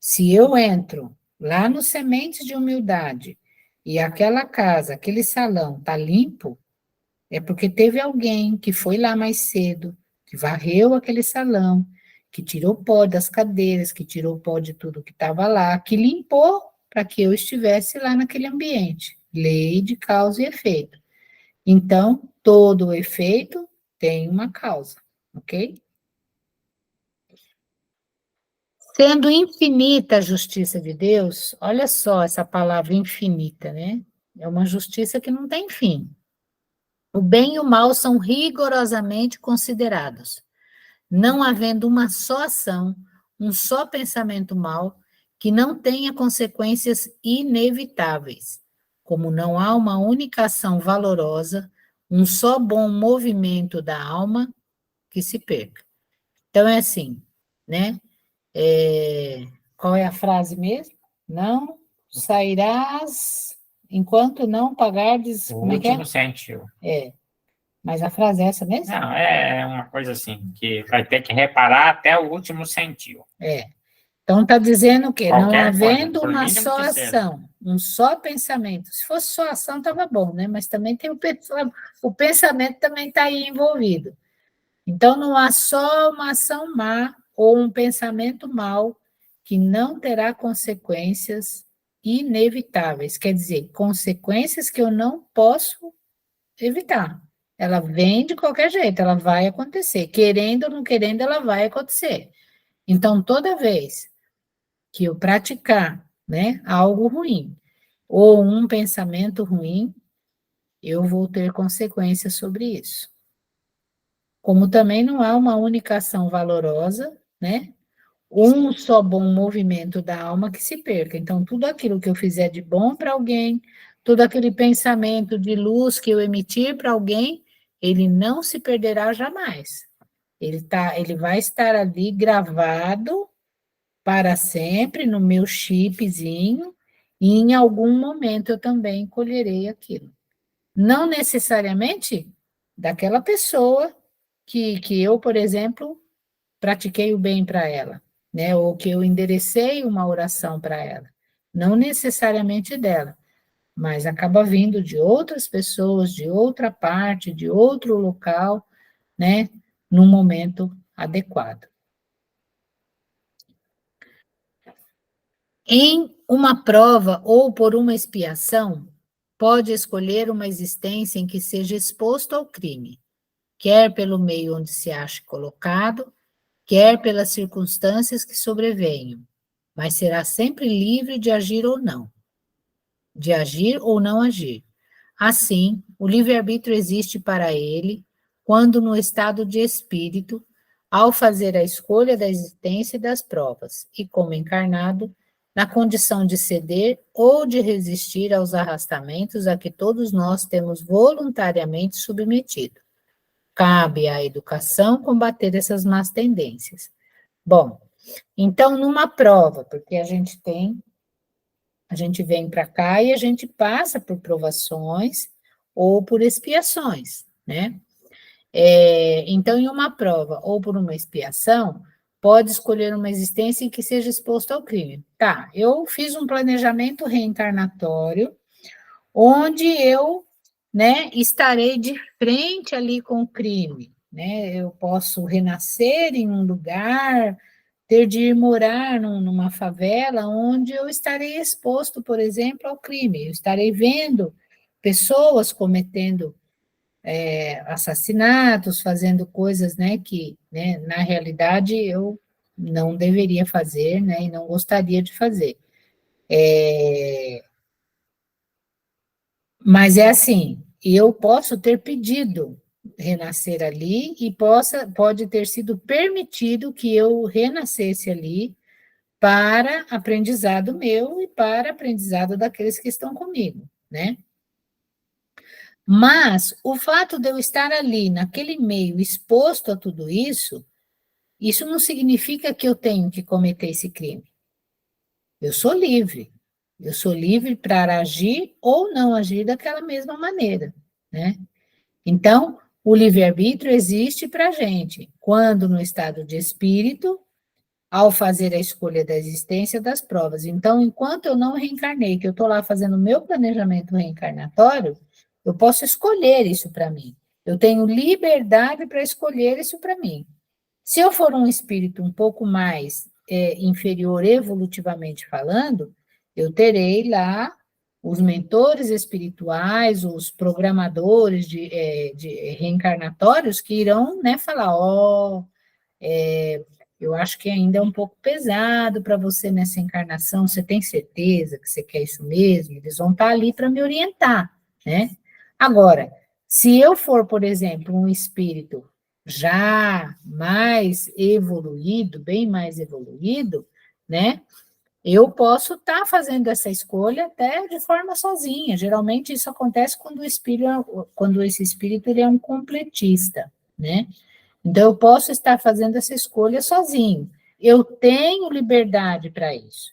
Se eu entro lá no Sementes de Humildade e aquela casa, aquele salão tá limpo, é porque teve alguém que foi lá mais cedo, que varreu aquele salão, que tirou pó das cadeiras, que tirou pó de tudo que estava lá, que limpou para que eu estivesse lá naquele ambiente. Lei de causa e efeito. Então, todo efeito tem uma causa, ok? Sendo infinita a justiça de Deus, olha só essa palavra infinita, né? É uma justiça que não tem fim. O bem e o mal são rigorosamente considerados, não havendo uma só ação, um só pensamento mau, que não tenha consequências inevitáveis. Como não há uma única ação valorosa, um só bom movimento da alma que se perca. Então, é assim, né? Qual é a frase mesmo? Não sairás enquanto não pagardes. O Como é que é? último centil. Mas a frase é essa mesmo? Não, é uma coisa assim, que vai ter que reparar até o último centil. Então está dizendo que não Qualquer coisa, havendo por uma mínimo só que seja. ação, um só pensamento. Se fosse só ação, estava bom, né? Mas também tem o pensamento também está aí envolvido. Então não há só uma ação má ou um pensamento mau que não terá consequências inevitáveis. Quer dizer, consequências que eu não posso evitar. Ela vem de qualquer jeito, ela vai acontecer. Querendo ou não querendo, ela vai acontecer. Então, toda vez que eu praticar, né, algo ruim, ou um pensamento ruim, eu vou ter consequências sobre isso. Como também não há uma única ação valorosa, né, um só bom movimento da alma que se perca. Então, tudo aquilo que eu fizer de bom para alguém, todo aquele pensamento de luz que eu emitir para alguém, ele não se perderá jamais. Ele vai estar ali gravado para sempre no meu chipzinho, e em algum momento eu também colherei aquilo. Não necessariamente daquela pessoa que eu, por exemplo, pratiquei o bem para ela, né? Ou que eu enderecei uma oração para ela. Não necessariamente dela, mas acaba vindo de outras pessoas, de outra parte, de outro local, né? No momento adequado. Em uma prova ou por uma expiação, pode escolher uma existência em que seja exposto ao crime, quer pelo meio onde se ache colocado, quer pelas circunstâncias que sobrevenham, mas será sempre livre de agir ou não, de agir ou não agir. Assim, o livre-arbítrio existe para ele quando no estado de espírito, ao fazer a escolha da existência e das provas, e como encarnado, na condição de ceder ou de resistir aos arrastamentos a que todos nós temos voluntariamente submetido. Cabe à educação combater essas más tendências. Bom, então, numa prova, porque a gente vem para cá e a gente passa por provações ou por expiações, né? Então, em uma prova ou por uma expiação, pode escolher uma existência em que seja exposto ao crime. Tá, eu fiz um planejamento reencarnatório, onde eu, né, estarei de frente ali com o crime, né? Eu posso renascer em um lugar, ter de ir morar numa favela, onde eu estarei exposto, por exemplo, ao crime. Eu estarei vendo pessoas cometendo assassinatos, fazendo coisas, né, que, né, na realidade eu não deveria fazer, né, e não gostaria de fazer. Mas é assim, eu posso ter pedido renascer ali e pode ter sido permitido que eu renascesse ali para aprendizado meu e para aprendizado daqueles que estão comigo, né? Mas o fato de eu estar ali, naquele meio, exposto a tudo isso não significa que eu tenho que cometer esse crime. Eu sou livre. Eu sou livre para agir ou não agir daquela mesma maneira, né? Então, o livre-arbítrio existe para a gente, quando no estado de espírito, ao fazer a escolha da existência das provas. Então, enquanto eu não reencarnei, que eu estou lá fazendo o meu planejamento reencarnatório, eu posso escolher isso para mim. Eu tenho liberdade para escolher isso para mim. Se eu for um espírito um pouco mais inferior evolutivamente falando, eu terei lá os mentores espirituais, os programadores de reencarnatórios que irão, né, falar, eu acho que ainda é um pouco pesado para você nessa encarnação, você tem certeza que você quer isso mesmo? Eles vão estar ali para me orientar, né? Agora, se eu for, por exemplo, um espírito já mais evoluído, bem mais evoluído, né? Eu posso estar fazendo essa escolha até de forma sozinha. Geralmente isso acontece quando esse espírito ele é um completista, né? Então eu posso estar fazendo essa escolha sozinho. Eu tenho liberdade para isso.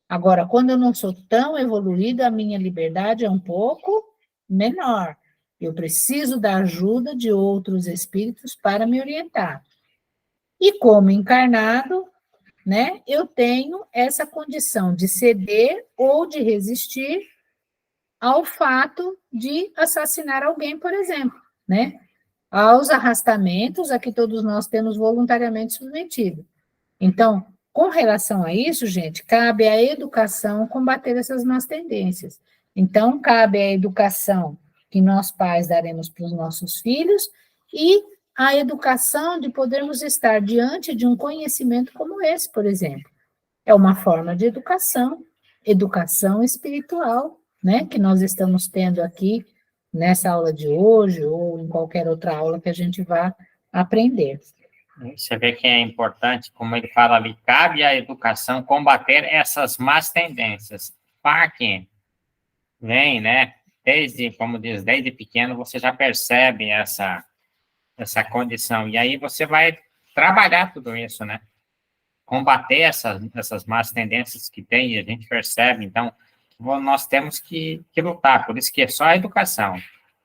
Agora, quando eu não sou tão evoluído, a minha liberdade é um pouco menor. Eu preciso da ajuda de outros espíritos para me orientar. E como encarnado, né, eu tenho essa condição de ceder ou de resistir ao fato de assassinar alguém, por exemplo, né? Aos arrastamentos a que todos nós temos voluntariamente submetido. Então, com relação a isso, gente, cabe à educação combater essas más tendências. Então, cabe à educação que nós pais daremos para os nossos filhos e a educação de podermos estar diante de um conhecimento como esse, por exemplo. É uma forma de educação espiritual, né, que nós estamos tendo aqui nessa aula de hoje ou em qualquer outra aula que a gente vá aprender. Você vê que é importante, como ele fala ali, cabe à educação combater essas más tendências. Para quem vem, né, desde, como diz, desde pequeno, você já percebe essa condição, e aí você vai trabalhar tudo isso, né? Combater essas más tendências que tem, e a gente percebe, então, nós temos que lutar, por isso que é só a educação.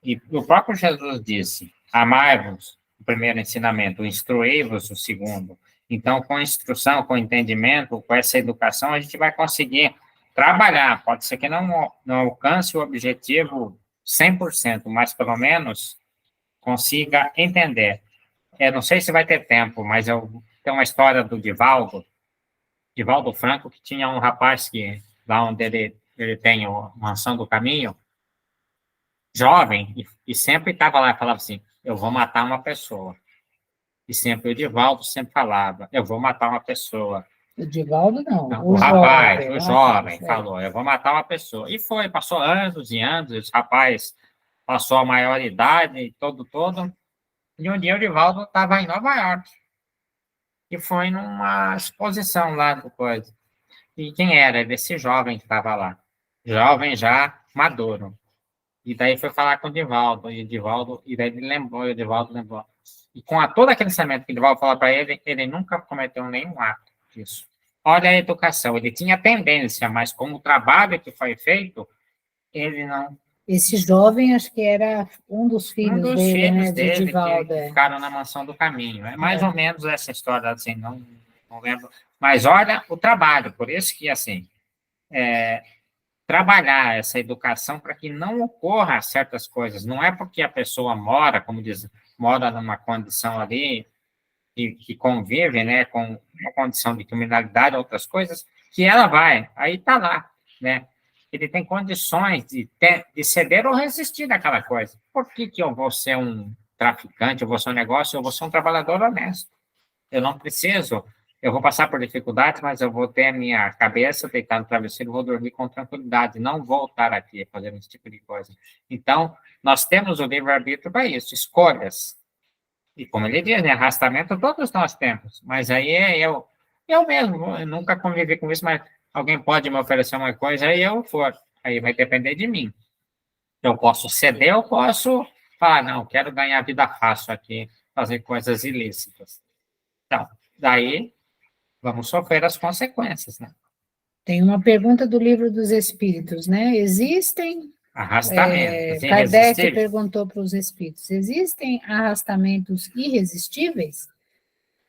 E o próprio Jesus disse, amai-vos, o primeiro ensinamento, instruí-vos, o segundo. Então, com instrução, com entendimento, com essa educação, a gente vai conseguir trabalhar. Pode ser que não alcance o objetivo 100%, mas pelo menos consiga entender. Não sei se vai ter tempo, mas tem uma história do Divaldo Franco, que tinha um rapaz que, lá onde ele tem a Mansão do Caminho, jovem, e sempre estava lá e falava assim, eu vou matar uma pessoa. E sempre o Divaldo sempre falava, eu vou matar uma pessoa. O Divaldo não. O rapaz, o jovem, falou, eu vou matar uma pessoa. E foi, passou anos e anos, esse rapaz passou a maioridade, todo, e um dia o Divaldo estava em Nova York, e foi numa exposição lá do coisa. E quem era? Desse jovem que estava lá. Jovem já maduro. E daí foi falar com o Divaldo, e daí ele lembrou, e o Divaldo lembrou. E com todo aquele ensinamento que o Divaldo falou para ele, ele nunca cometeu nenhum ato disso. Olha a educação, ele tinha tendência, mas com o trabalho que foi feito, ele não... Esse jovem, acho que era um dos filhos dele, né, dele, Divaldo, que ficaram na Mansão do Caminho. É mais ou menos essa história, assim, não lembro. Mas olha o trabalho, por isso que, assim, trabalhar essa educação para que não ocorra certas coisas. Não é porque a pessoa mora, como diz, mora numa condição ali que convive, né, com uma condição de criminalidade, outras coisas, que ela vai, aí está lá, né? Ele tem condições de ceder ou resistir daquela coisa. Por que eu vou ser um traficante, eu vou ser um negócio, eu vou ser um trabalhador honesto? Eu não preciso eu vou passar por dificuldades, mas eu vou ter a minha cabeça deitada no travesseiro, vou dormir com tranquilidade, não voltar aqui fazendo esse tipo de coisa. Então, nós temos o livre-arbítrio para isso, escolhas. E como ele diz, né, arrastamento todos nós temos, mas aí eu mesmo, eu nunca convivi com isso, mas alguém pode me oferecer uma coisa, aí eu for, aí vai depender de mim. Eu posso ceder, eu posso falar, não, quero ganhar vida fácil aqui, fazer coisas ilícitas. Então, daí vamos sofrer as consequências, né? Tem uma pergunta do Livro dos Espíritos, né? Existem Arrastamentos Kardec irresistíveis. perguntou para os espíritos: existem arrastamentos irresistíveis?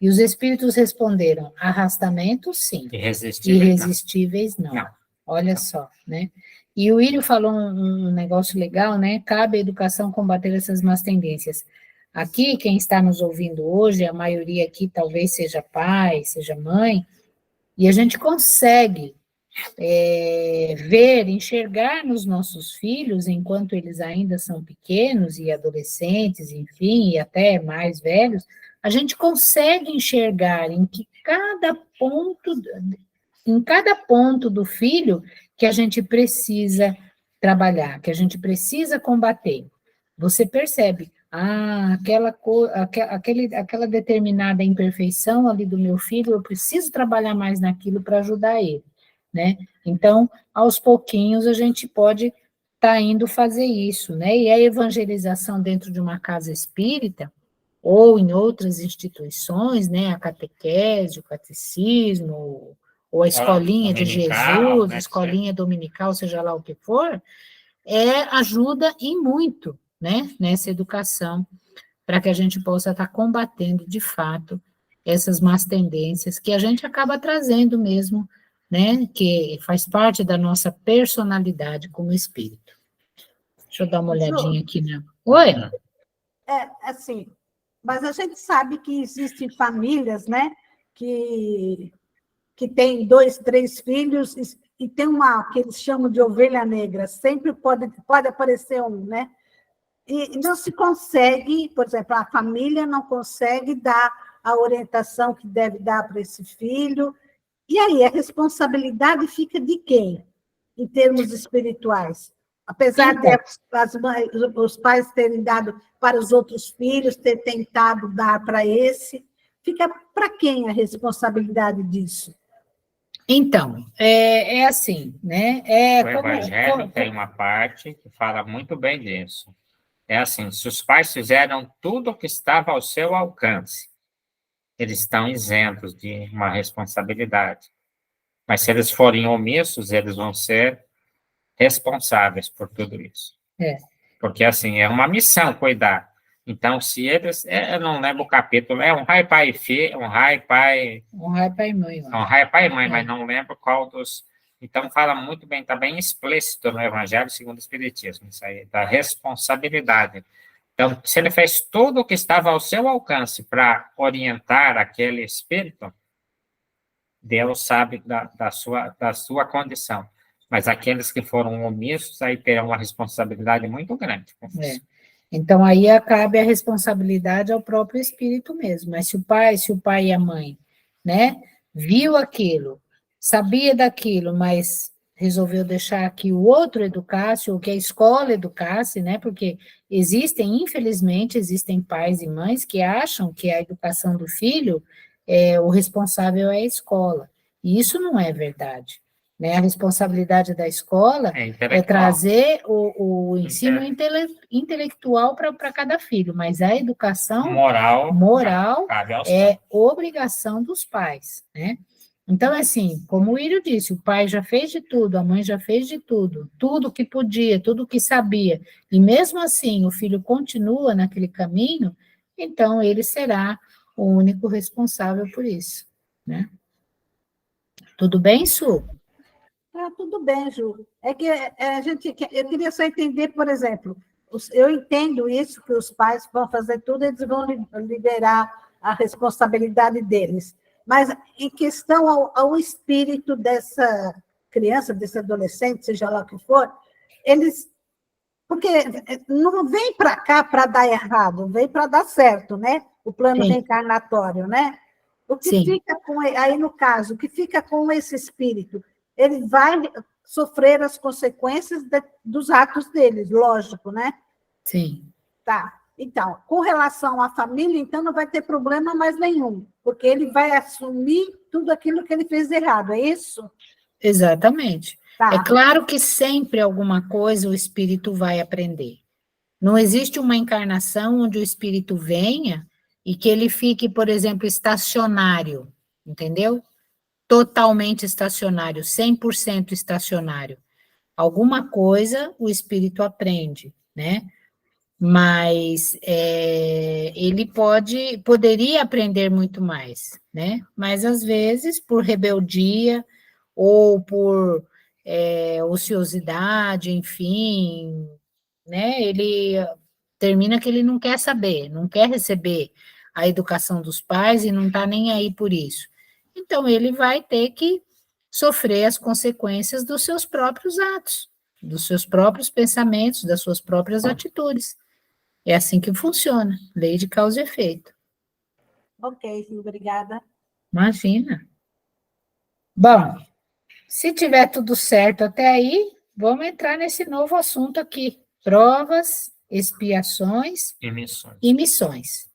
E os espíritos responderam: arrastamentos, sim. Irresistíveis, não. Não. Olha só, né? E o Írio falou um negócio legal, né? Cabe à educação combater essas más tendências. Aqui, quem está nos ouvindo hoje, a maioria aqui talvez seja pai, seja mãe, e a gente consegue ver, enxergar nos nossos filhos, enquanto eles ainda são pequenos e adolescentes, enfim, e até mais velhos, a gente consegue enxergar em cada ponto do filho que a gente precisa trabalhar, que a gente precisa combater. Você percebe, aquela determinada imperfeição ali do meu filho, eu preciso trabalhar mais naquilo para ajudar ele, né? Então, aos pouquinhos, a gente pode estar indo fazer isso, né? E a evangelização dentro de uma casa espírita, ou em outras instituições, né? A catequese, o catecismo, ou a escolinha de Jesus, a escolinha dominical, seja lá o que for, ajuda e muito, né? Nessa educação, para que a gente possa estar combatendo, de fato, essas más tendências que a gente acaba trazendo mesmo, né, que faz parte da nossa personalidade como espírito. Deixa eu dar uma olhadinha aqui, né? Oi? Assim, mas a gente sabe que existem famílias, né, que tem 2, 3 filhos e tem uma que eles chamam de ovelha negra, sempre pode aparecer um, né? E não se consegue, por exemplo, a família não consegue dar a orientação que deve dar para esse filho. E aí, a responsabilidade fica de quem, em termos espirituais? Apesar de os pais terem dado para os outros filhos, ter tentado dar para esse, fica para quem a responsabilidade disso? Então, assim, né? O Evangelho tem uma parte que fala muito bem disso. É assim, se os pais fizeram tudo o que estava ao seu alcance, eles estão isentos de uma responsabilidade. Mas se eles forem omissos, eles vão ser responsáveis por tudo isso. Porque, assim, é uma missão cuidar. Então, se eles... eu não lembro o capítulo, um rai, pai e filho, um rai, pai e mãe. Um rai, pai e mãe, mas não lembro qual dos... Então, fala muito bem, está bem explícito no Evangelho segundo o Espiritismo, isso aí, da responsabilidade. Então, se ele fez tudo o que estava ao seu alcance para orientar aquele espírito, Deus sabe da sua condição. Mas aqueles que foram omissos, aí terão uma responsabilidade muito grande. Então, aí cabe a responsabilidade ao próprio espírito mesmo. Mas se o pai e a mãe, né, viu aquilo, sabia daquilo, mas resolveu deixar que o outro educasse, ou que a escola educasse, né, porque infelizmente, existem pais e mães que acham que a educação do filho, o responsável é a escola, e isso não é verdade, né, a responsabilidade da escola é trazer o ensino intelectual para cada filho, mas a educação moral é obrigação dos pais, né? Então, assim, como o Írio disse, o pai já fez de tudo, a mãe já fez de tudo, tudo que podia, tudo que sabia, e mesmo assim o filho continua naquele caminho, então ele será o único responsável por isso, né? Tudo bem, Su? Tudo bem, Ju. É que eu queria só entender, por exemplo, eu entendo isso, que os pais vão fazer tudo, eles vão liberar a responsabilidade deles. Mas em questão ao espírito dessa criança, desse adolescente, seja lá o que for, eles... Porque não vem para cá para dar errado, vem para dar certo, né? O plano reencarnatório, né? O que Sim. fica com, aí no caso, o que fica com esse espírito, ele vai sofrer as consequências dos atos deles, lógico, né? Sim, Tá. Então, com relação à família, então não vai ter problema mais nenhum, porque ele vai assumir tudo aquilo que ele fez de errado, é isso? exatamente. É Tá. claro que sempre alguma coisa o espírito vai aprender. Não existe uma encarnação onde o espírito venha e que ele fique, por exemplo, estacionário, entendeu? Totalmente estacionário, 100% estacionário. Alguma coisa o espírito aprende, né? Mas ele poderia aprender muito mais, né? Mas às vezes, por rebeldia ou por ociosidade, enfim, né? Ele termina que ele não quer saber, não quer receber a educação dos pais e não está nem aí por isso. Então, ele vai ter que sofrer as consequências dos seus próprios atos, dos seus próprios pensamentos, das suas próprias atitudes. É assim que funciona, lei de causa e efeito. Ok, obrigada. Imagina. Bom, se tiver tudo certo até aí, vamos entrar nesse novo assunto aqui: provas, expiações Emissões. e missões.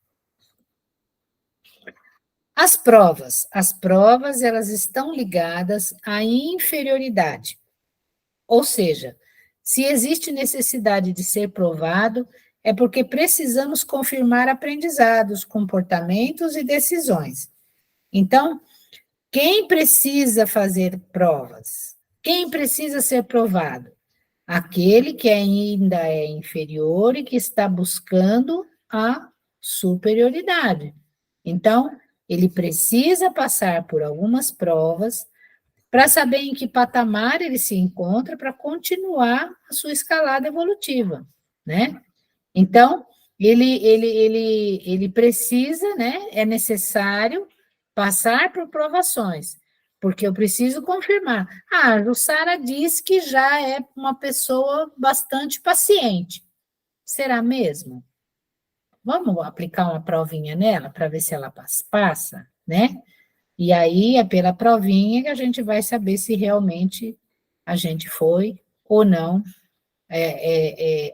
As provas, elas estão ligadas à inferioridade. Ou seja, se existe necessidade de ser provado, é porque precisamos confirmar aprendizados, comportamentos e decisões. Então, quem precisa fazer provas? Quem precisa ser provado? Aquele que ainda é inferior e que está buscando a superioridade. Então, ele precisa passar por algumas provas para saber em que patamar ele se encontra para continuar a sua escalada evolutiva, né? Então, ele precisa, né? É necessário passar por provações, porque eu preciso confirmar. Ah, a Jussara diz que já é uma pessoa bastante paciente. Será mesmo? Vamos aplicar uma provinha nela para ver se ela passa, né? E aí é pela provinha que a gente vai saber se realmente a gente foi ou não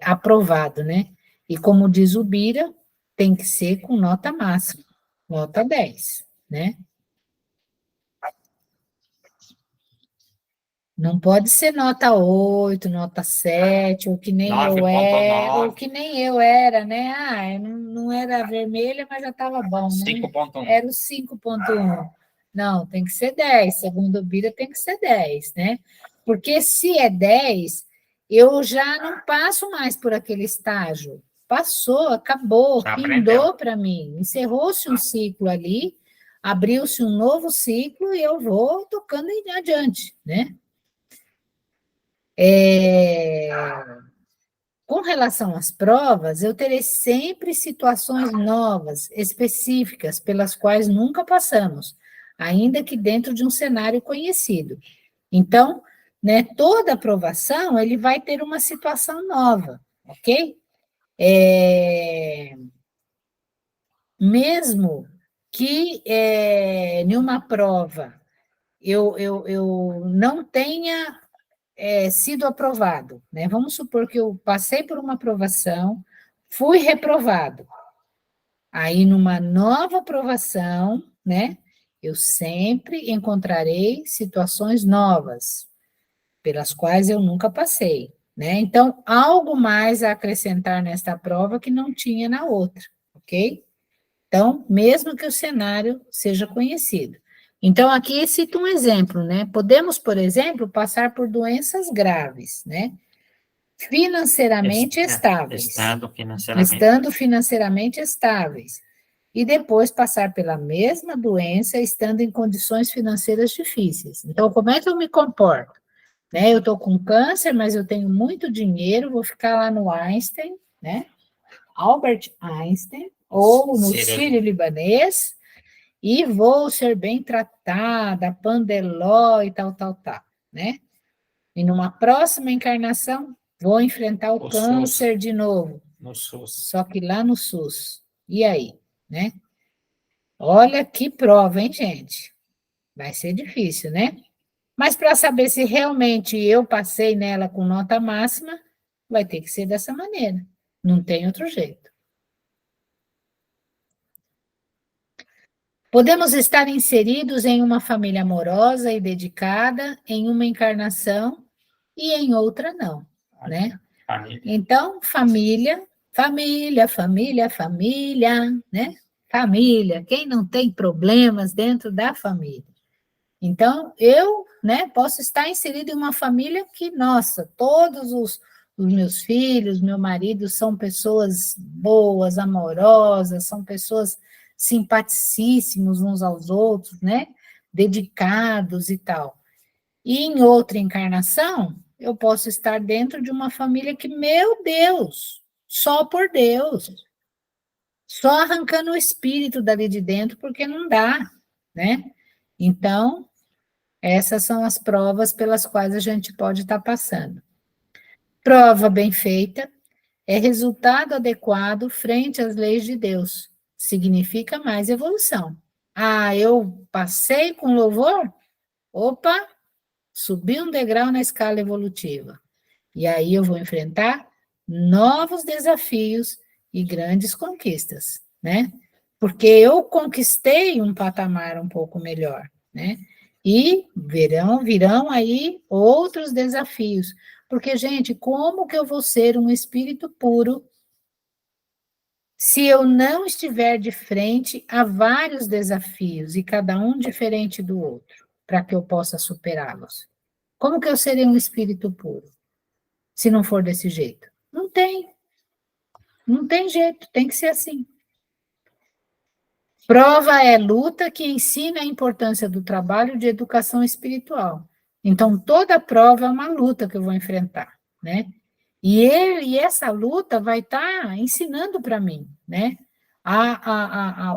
aprovado, né? E como diz o Bira, tem que ser com nota máxima, nota 10, né? Não pode ser nota 8, nota 7, ou que nem eu era, 9,9. ou que nem eu era, né? Ah, eu não era vermelha, mas já estava bom, né? 5,1. Era o 5,1. Não, tem que ser 10. Segundo o Bira, tem que ser 10, né? Porque se é 10, eu já não passo mais por aquele estágio. Passou, acabou, Já findou para mim. Encerrou-se um ciclo ali, abriu-se um novo ciclo e eu vou tocando adiante, né? Com relação às provas, eu terei sempre situações novas, específicas, pelas quais nunca passamos, ainda que dentro de um cenário conhecido. Então, né, toda aprovação, ele vai ter uma situação nova, ok? Mesmo que em uma prova eu não tenha sido aprovado, né? Vamos supor que eu passei por uma aprovação, fui reprovado. Aí, numa nova aprovação, né? Eu sempre encontrarei situações novas, pelas quais eu nunca passei, né? Então, algo mais a acrescentar nesta prova que não tinha na outra, ok? Então, mesmo que o cenário seja conhecido. Então, aqui cito um exemplo, né? Podemos, por exemplo, passar por doenças graves, né? Financeiramente estáveis. Estando financeiramente estáveis. E depois passar pela mesma doença, estando em condições financeiras difíceis. Então, como é que eu me comporto? Né? Eu estou com câncer, mas eu tenho muito dinheiro, vou ficar lá no Einstein, né? Albert Einstein, ou no Sírio-Libanês, e vou ser bem tratada, pandeló e tal, né? E numa próxima encarnação, vou enfrentar o câncer SUS. de novo. No SUS. Só que lá no SUS. E aí, né? Olha que prova, hein, gente? Vai ser difícil, né? Mas para saber se realmente eu passei nela com nota máxima, vai ter que ser dessa maneira. Não tem outro jeito. Podemos estar inseridos em uma família amorosa e dedicada, em uma encarnação e em outra não, né? Família. Então, família, né? Família, quem não tem problemas dentro da família? Então, eu, né, posso estar inserido em uma família que, nossa, todos os meus filhos, meu marido são pessoas boas, amorosas, são pessoas simpaticíssimos uns aos outros, né? Dedicados e tal. E em outra encarnação, eu posso estar dentro de uma família que, meu Deus, só por Deus, só arrancando o espírito dali de dentro, porque não dá, né? Então, essas são as provas pelas quais a gente pode estar passando. Prova bem feita é resultado adequado frente às leis de Deus. Significa mais evolução. Ah, eu passei com louvor? Opa, subi um degrau na escala evolutiva. E aí eu vou enfrentar novos desafios e grandes conquistas, né? Porque eu conquistei um patamar um pouco melhor, né? E virão aí outros desafios. Porque, gente, como que eu vou ser um espírito puro se eu não estiver de frente a vários desafios, e cada um diferente do outro, para que eu possa superá-los? Como que eu serei um espírito puro, se não for desse jeito? Não tem. Não tem jeito, tem que ser assim. Prova é luta que ensina a importância do trabalho de educação espiritual. Então, toda prova é uma luta que eu vou enfrentar, né? E essa luta vai estar ensinando para mim, né?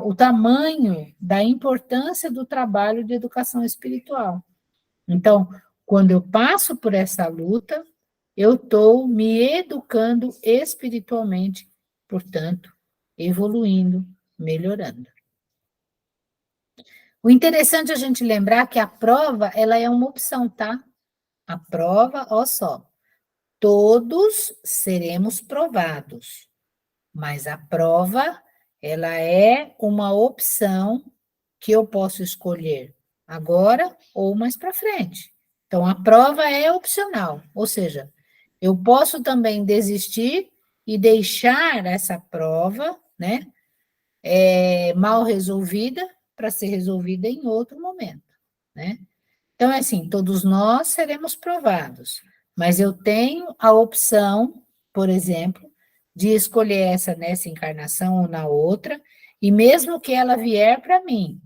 O tamanho da importância do trabalho de educação espiritual. Então, quando eu passo por essa luta, eu estou me educando espiritualmente, portanto, evoluindo, melhorando. O interessante é a gente lembrar que a prova, ela é uma opção, tá? A prova, ó só, todos seremos provados, mas a prova, ela é uma opção que eu posso escolher agora ou mais para frente. Então, a prova é opcional, ou seja, eu posso também desistir e deixar essa prova, né, mal resolvida, para ser resolvida em outro momento, né? Então, é assim, todos nós seremos provados, mas eu tenho a opção, por exemplo, de escolher essa nessa encarnação ou na outra, e mesmo que ela vier para mim,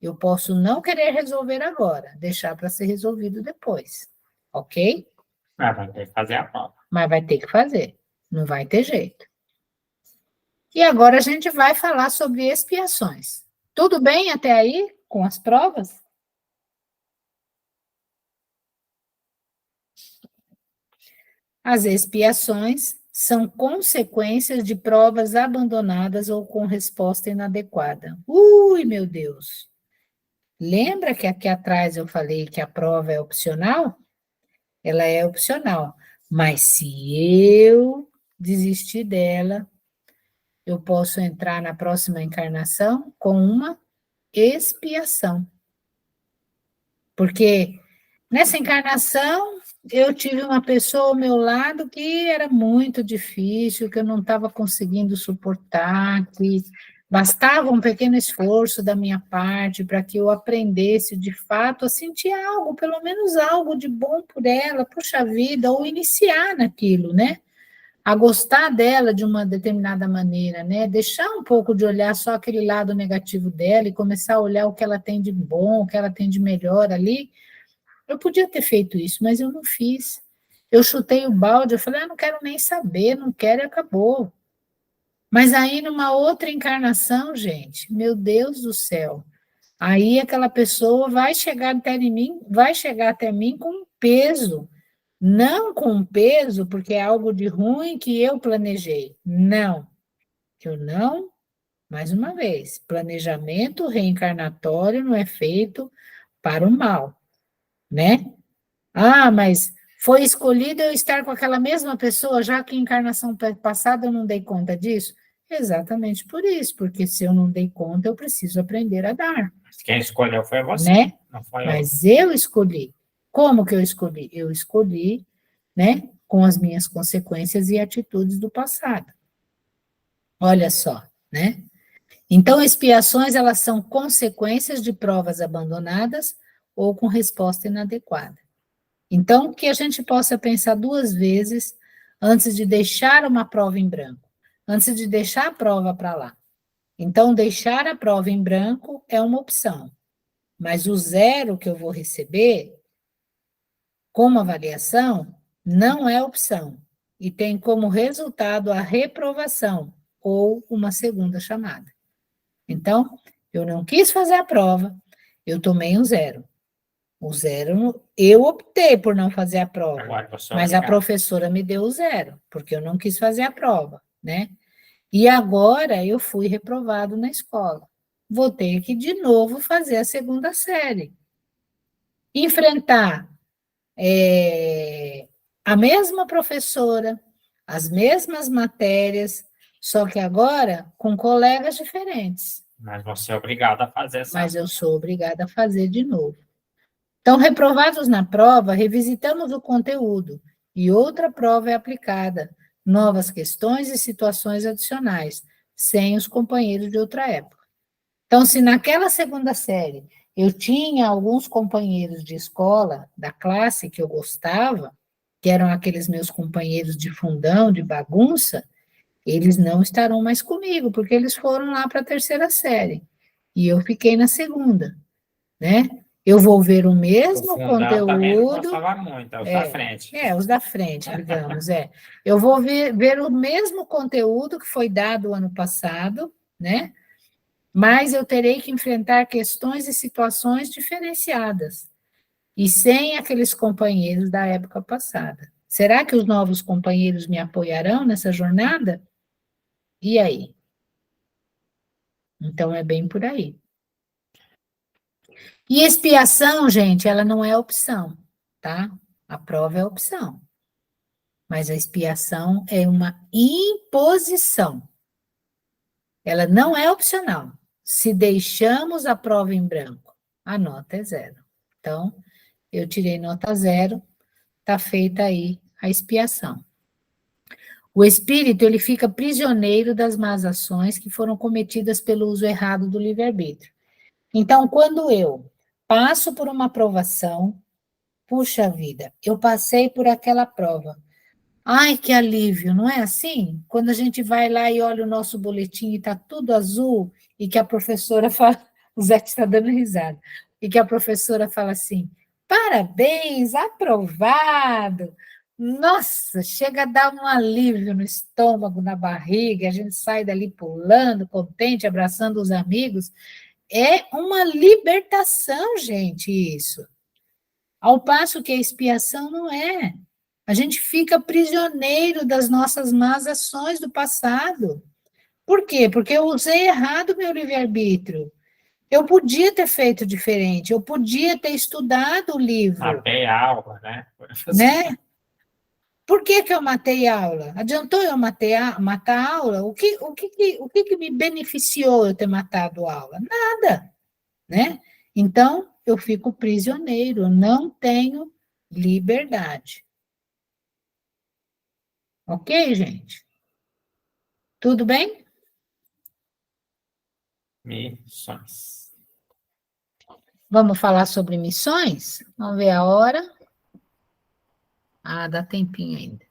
eu posso não querer resolver agora, deixar para ser resolvido depois, ok? Ah, vai ter que fazer a prova. Mas vai ter que fazer, não vai ter jeito. E agora a gente vai falar sobre expiações. Tudo bem até aí com as provas? As expiações são consequências de provas abandonadas ou com resposta inadequada. Ui, meu Deus! Lembra que aqui atrás eu falei que a prova é opcional? Ela é opcional, mas se eu desistir dela, eu posso entrar na próxima encarnação com uma expiação. Porque nessa encarnação eu tive uma pessoa ao meu lado que era muito difícil, que eu não estava conseguindo suportar, que bastava um pequeno esforço da minha parte para que eu aprendesse de fato a sentir algo, pelo menos algo de bom por ela, puxa vida, ou iniciar naquilo, né? A gostar dela de uma determinada maneira, né? Deixar um pouco de olhar só aquele lado negativo dela e começar a olhar o que ela tem de bom, o que ela tem de melhor ali. Eu podia ter feito isso, mas eu não fiz. Eu chutei o balde, eu falei, não quero nem saber, não quero e acabou. Mas aí, numa outra encarnação, gente, meu Deus do céu, aí aquela pessoa vai chegar até mim com um peso, não com um peso porque é algo de ruim que eu planejei, não, que eu não Mais uma vez, planejamento reencarnatório não é feito para o mal, né? Ah, mas foi escolhido eu estar com aquela mesma pessoa, já que em encarnação passada eu não dei conta disso? Exatamente por isso, porque se eu não dei conta, eu preciso aprender a dar, Quem escolheu foi você, né? não foi eu. Mas eu escolhi. Como que eu escolhi? Eu escolhi, né, com as minhas consequências e atitudes do passado. Olha só, né? Então, expiações, elas são consequências de provas abandonadas ou com resposta inadequada. Então, que a gente possa pensar duas vezes antes de deixar uma prova em branco, antes de deixar a prova para lá. Então, deixar a prova em branco é uma opção, mas o 0 que eu vou receber como avaliação não é opção e tem como resultado a reprovação ou uma segunda chamada. Então, eu não quis fazer a prova, eu tomei um 0. O 0, eu optei por não fazer a prova, Agora você é mas a obrigado. professora me deu o 0, porque eu não quis fazer a prova, né? E agora eu fui reprovado na escola. Vou ter que, de novo, fazer a segunda série. Enfrentar a mesma professora, as mesmas matérias, só que agora com colegas diferentes. Mas você é obrigado a fazer essa. Mas eu sou obrigada a fazer de novo. Então, reprovados na prova, revisitamos o conteúdo e outra prova é aplicada, novas questões e situações adicionais, sem os companheiros de outra época. Então, se naquela segunda série eu tinha alguns companheiros de escola, da classe que eu gostava, que eram aqueles meus companheiros de fundão, de bagunça, eles não estarão mais comigo, porque eles foram lá para a terceira série. E eu fiquei na segunda, né? Eu vou ver o mesmo Também não conteúdo. gostava muito, é os da frente. Os da frente, digamos, Eu vou ver o mesmo conteúdo que foi dado o ano passado, né? Mas eu terei que enfrentar questões e situações diferenciadas, e sem aqueles companheiros da época passada. Será que os novos companheiros me apoiarão nessa jornada? E aí? Então, é bem por aí. E expiação, gente, ela não é opção, tá? A prova é opção. Mas a expiação é uma imposição. Ela não é opcional. Se deixamos a prova em branco, a nota é 0. Então, eu tirei nota 0, está feita aí a expiação. O espírito, ele fica prisioneiro das más ações que foram cometidas pelo uso errado do livre-arbítrio. Então, quando eu passo por uma aprovação, puxa vida, eu passei por aquela prova. Ai, que alívio, não é assim? Quando a gente vai lá e olha o nosso boletim e está tudo azul, e que a professora fala, o Zé está dando risada, e que a professora fala assim, parabéns, aprovado. Nossa, chega a dar um alívio no estômago, na barriga, a gente sai dali pulando, contente, abraçando os amigos. É uma libertação, gente, isso. Ao passo que a expiação não é. A gente fica prisioneiro das nossas más ações do passado. Por quê? Porque eu usei errado o meu livre-arbítrio. Eu podia ter feito diferente, eu podia ter estudado o livro. Matei a aula, né? Né? Por que eu matei a aula? Adiantou eu matar a aula? O que me beneficiou eu ter matado a aula? Nada, né? Então, eu fico prisioneiro, eu não tenho liberdade. Ok, gente? Tudo bem? Missões. Vamos falar sobre missões? Vamos ver a hora. Ah, dá tempinho ainda.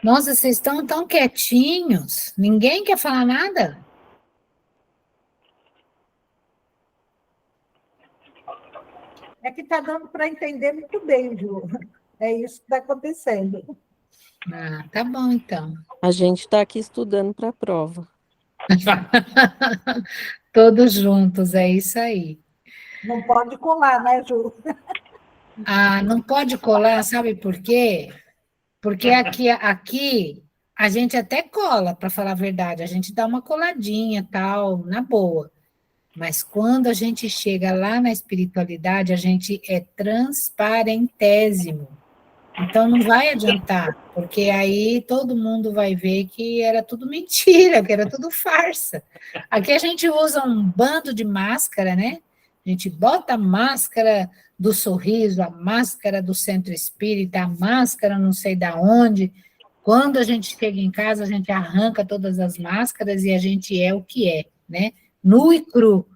Nossa, vocês estão tão quietinhos. Ninguém quer falar nada? É que está dando para entender muito bem, Ju. É isso que está acontecendo. Ah, tá bom, então. A gente está aqui estudando para a prova. Todos juntos, é isso aí. Não pode colar, né, Ju? Ah, não pode colar, sabe por quê? Porque aqui a gente até cola, para falar a verdade, a gente dá uma coladinha, tal, na boa. Mas quando a gente chega lá na espiritualidade, a gente é transparentésimo. Então não vai adiantar, porque aí todo mundo vai ver que era tudo mentira, que era tudo farsa. Aqui a gente usa um bando de máscara, né? A gente bota a máscara do sorriso, a máscara do centro espírita, a máscara não sei da onde. Quando a gente chega em casa, a gente arranca todas as máscaras e a gente é o que é, né? Nu e cru.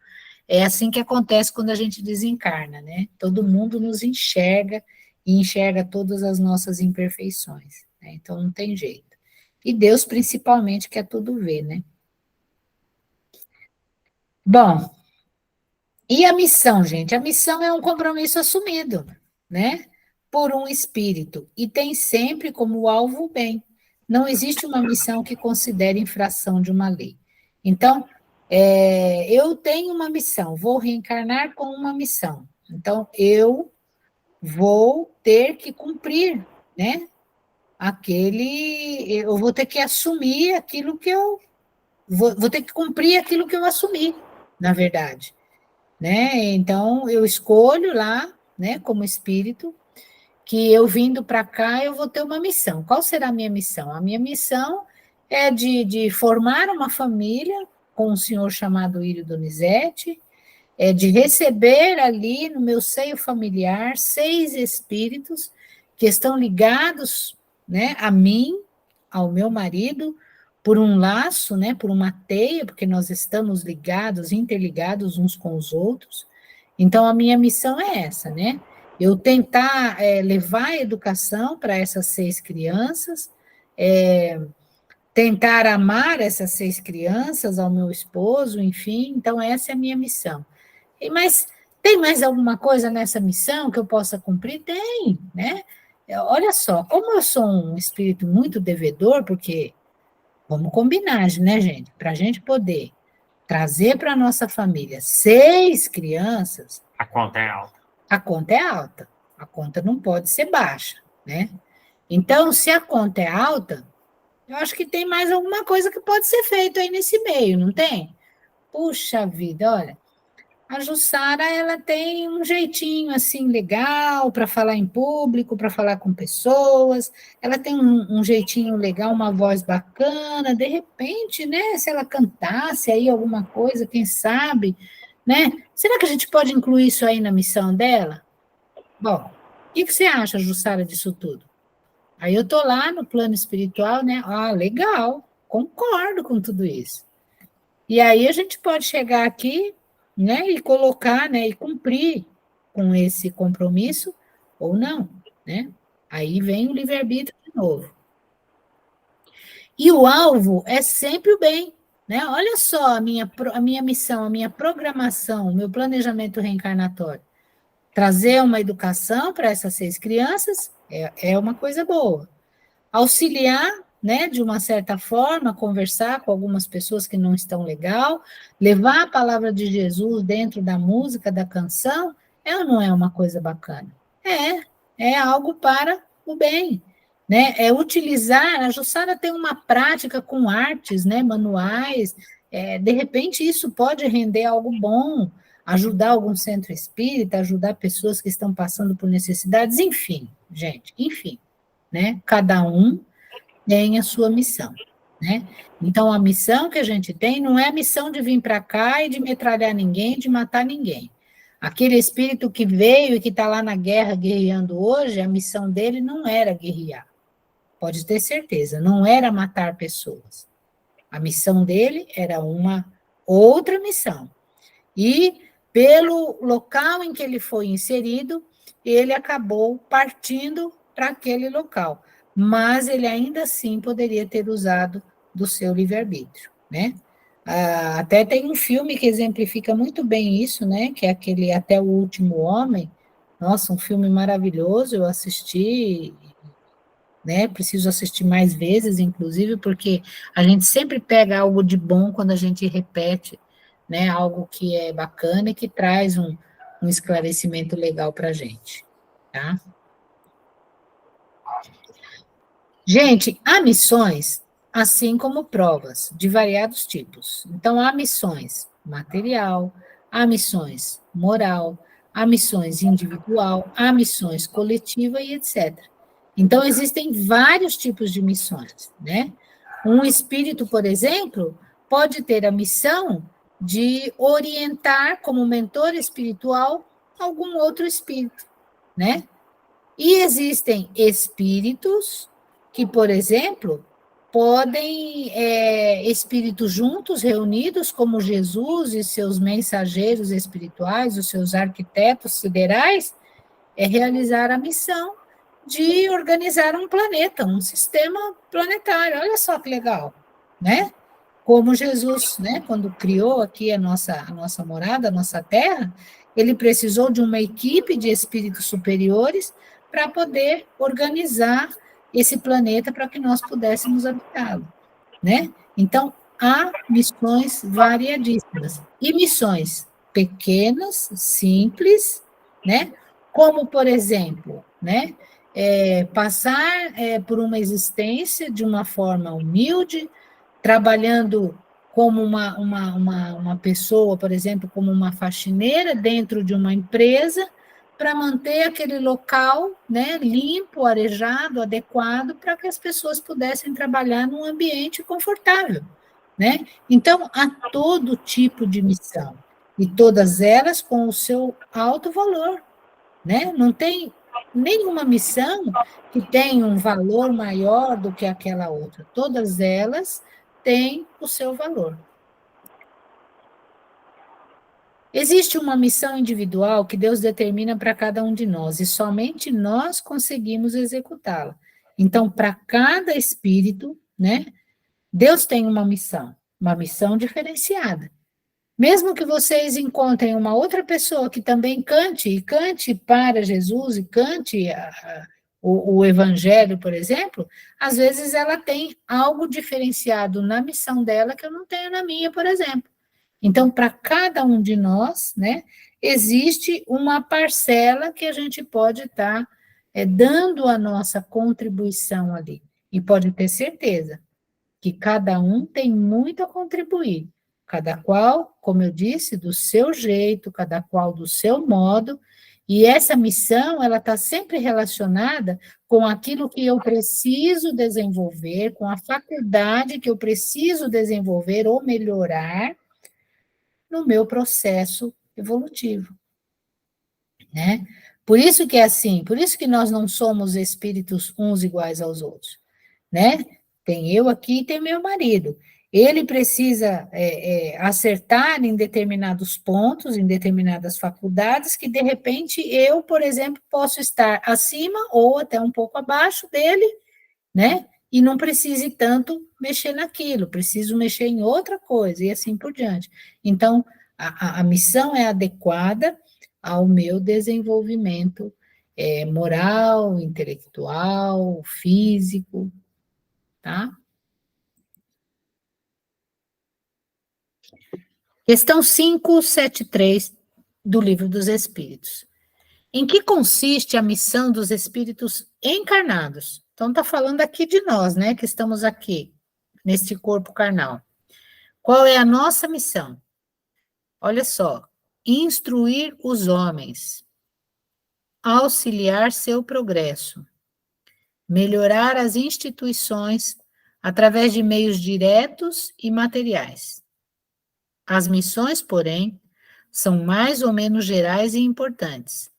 É assim que acontece quando a gente desencarna, né? Todo mundo nos enxerga e enxerga todas as nossas imperfeições, né? Então não tem jeito. E Deus principalmente quer tudo ver, né? Bom, e a missão, gente? A missão é um compromisso assumido, né? Por um espírito, e tem sempre como alvo o bem. Não existe uma missão que considere infração de uma lei. Então, eu tenho uma missão, vou reencarnar com uma missão. Então, eu vou ter que cumprir, né? Eu vou ter que assumir aquilo que eu vou ter que cumprir aquilo que eu assumi, na verdade, né? Então eu escolho lá, né, como espírito, que eu vindo para cá eu vou ter uma missão. Qual será a minha missão? A minha missão é de formar uma família com um senhor chamado Írio Donizete, de receber ali no meu seio familiar 6 espíritos que estão ligados, né, a mim, ao meu marido, por um laço, né, por uma teia, porque nós estamos ligados, interligados uns com os outros. Então, a minha missão é essa, né? Eu tentar levar a educação para essas 6 crianças, tentar amar essas 6 crianças, ao meu esposo, enfim. Então, essa é a minha missão. Mas tem mais alguma coisa nessa missão que eu possa cumprir? Tem, né? Olha só, como eu sou um espírito muito devedor, porque, vamos combinar, né, gente? Para a gente poder trazer para a nossa família 6 crianças... A conta é alta. A conta é alta. A conta não pode ser baixa, né? Então, se a conta é alta, eu acho que tem mais alguma coisa que pode ser feito aí nesse meio, não tem? Puxa vida, olha... A Jussara, ela tem um jeitinho, assim, legal para falar em público, para falar com pessoas, ela tem um jeitinho legal, uma voz bacana, de repente, né, se ela cantasse aí alguma coisa, quem sabe, né? Será que a gente pode incluir isso aí na missão dela? Bom, o que você acha, Jussara, disso tudo? Aí eu tô lá no plano espiritual, né? Ah, legal, concordo com tudo isso. E aí a gente pode chegar aqui, né, e colocar, né, e cumprir com esse compromisso ou não, né? Aí vem o livre-arbítrio de novo. E o alvo é sempre o bem, né? Olha só a minha missão, a minha programação, o meu planejamento reencarnatório. Trazer uma educação para essas 6 crianças é uma coisa boa. Auxiliar, né, de uma certa forma, conversar com algumas pessoas que não estão legal, levar a palavra de Jesus dentro da música, da canção, ou não é uma coisa bacana? É algo para o bem, né? É utilizar, a Jussara tem uma prática com artes, né, manuais, de repente isso pode render algo bom, ajudar algum centro espírita, ajudar pessoas que estão passando por necessidades, enfim, gente, enfim, né? Cada um tem a sua missão, né? Então, a missão que a gente tem não é a missão de vir para cá e de metralhar ninguém, de matar ninguém. Aquele espírito que veio e que está lá na guerra guerreando hoje, a missão dele não era guerrear. Pode ter certeza, não era matar pessoas. A missão dele era uma outra missão. E, pelo local em que ele foi inserido, ele acabou partindo para aquele local. Mas ele ainda assim poderia ter usado do seu livre-arbítrio, né? Até tem um filme que exemplifica muito bem isso, né? Que é aquele Até o Último Homem. Nossa, um filme maravilhoso, eu assisti, né? Preciso assistir mais vezes, inclusive, porque a gente sempre pega algo de bom quando a gente repete, né? Algo que é bacana e que traz um esclarecimento legal para a gente, tá? Gente, há missões assim como provas de variados tipos. Então, há missões material, há missões moral, há missões individual, há missões coletiva e etc. Então, existem vários tipos de missões, né? Um espírito, por exemplo, pode ter a missão de orientar como mentor espiritual algum outro espírito, né? E existem espíritos que, por exemplo, podem, espíritos juntos, reunidos, como Jesus e seus mensageiros espirituais, os seus arquitetos siderais, realizar a missão de organizar um planeta, um sistema planetário. Olha só que legal, né? Como Jesus, né, quando criou aqui a nossa morada, a nossa terra, ele precisou de uma equipe de espíritos superiores para poder organizar esse planeta para que nós pudéssemos habitá-lo, né? Então, há missões variadíssimas. E missões pequenas, simples, né? Como, por exemplo, né? Passar por uma existência de uma forma humilde, trabalhando como uma pessoa, por exemplo, como uma faxineira dentro de uma empresa, para manter aquele local, né, limpo, arejado, adequado, para que as pessoas pudessem trabalhar num ambiente confortável, né? Então, há todo tipo de missão, e todas elas com o seu alto valor, né? Não tem nenhuma missão que tenha um valor maior do que aquela outra. Todas elas têm o seu valor. Existe uma missão individual que Deus determina para cada um de nós, e somente nós conseguimos executá-la. Então, para cada espírito, né, Deus tem uma missão diferenciada. Mesmo que vocês encontrem uma outra pessoa que também cante, e cante para Jesus, e cante o Evangelho, por exemplo, às vezes ela tem algo diferenciado na missão dela que eu não tenho na minha, por exemplo. Então, para cada um de nós, né, existe uma parcela que a gente pode estar dando a nossa contribuição ali. E pode ter certeza que cada um tem muito a contribuir. Cada qual, como eu disse, do seu jeito, cada qual do seu modo, e essa missão, ela está sempre relacionada com aquilo que eu preciso desenvolver, com a faculdade que eu preciso desenvolver ou melhorar no meu processo evolutivo, né? Por isso que é assim, por isso que nós não somos espíritos uns iguais aos outros, né? Tem eu aqui e tem meu marido. Ele precisa acertar em determinados pontos, em determinadas faculdades, que de repente eu, por exemplo, posso estar acima ou até um pouco abaixo dele, né? E não precise tanto mexer naquilo, preciso mexer em outra coisa, e assim por diante. Então, a missão é adequada ao meu desenvolvimento moral, intelectual, físico, tá? Questão 573 do Livro dos Espíritos. Em que consiste a missão dos espíritos encarnados? Então, está falando aqui de nós, né, que estamos aqui, neste corpo carnal. Qual é a nossa missão? Olha só, instruir os homens, auxiliar seu progresso, melhorar as instituições através de meios diretos e materiais. As missões, porém, são mais ou menos gerais e importantes.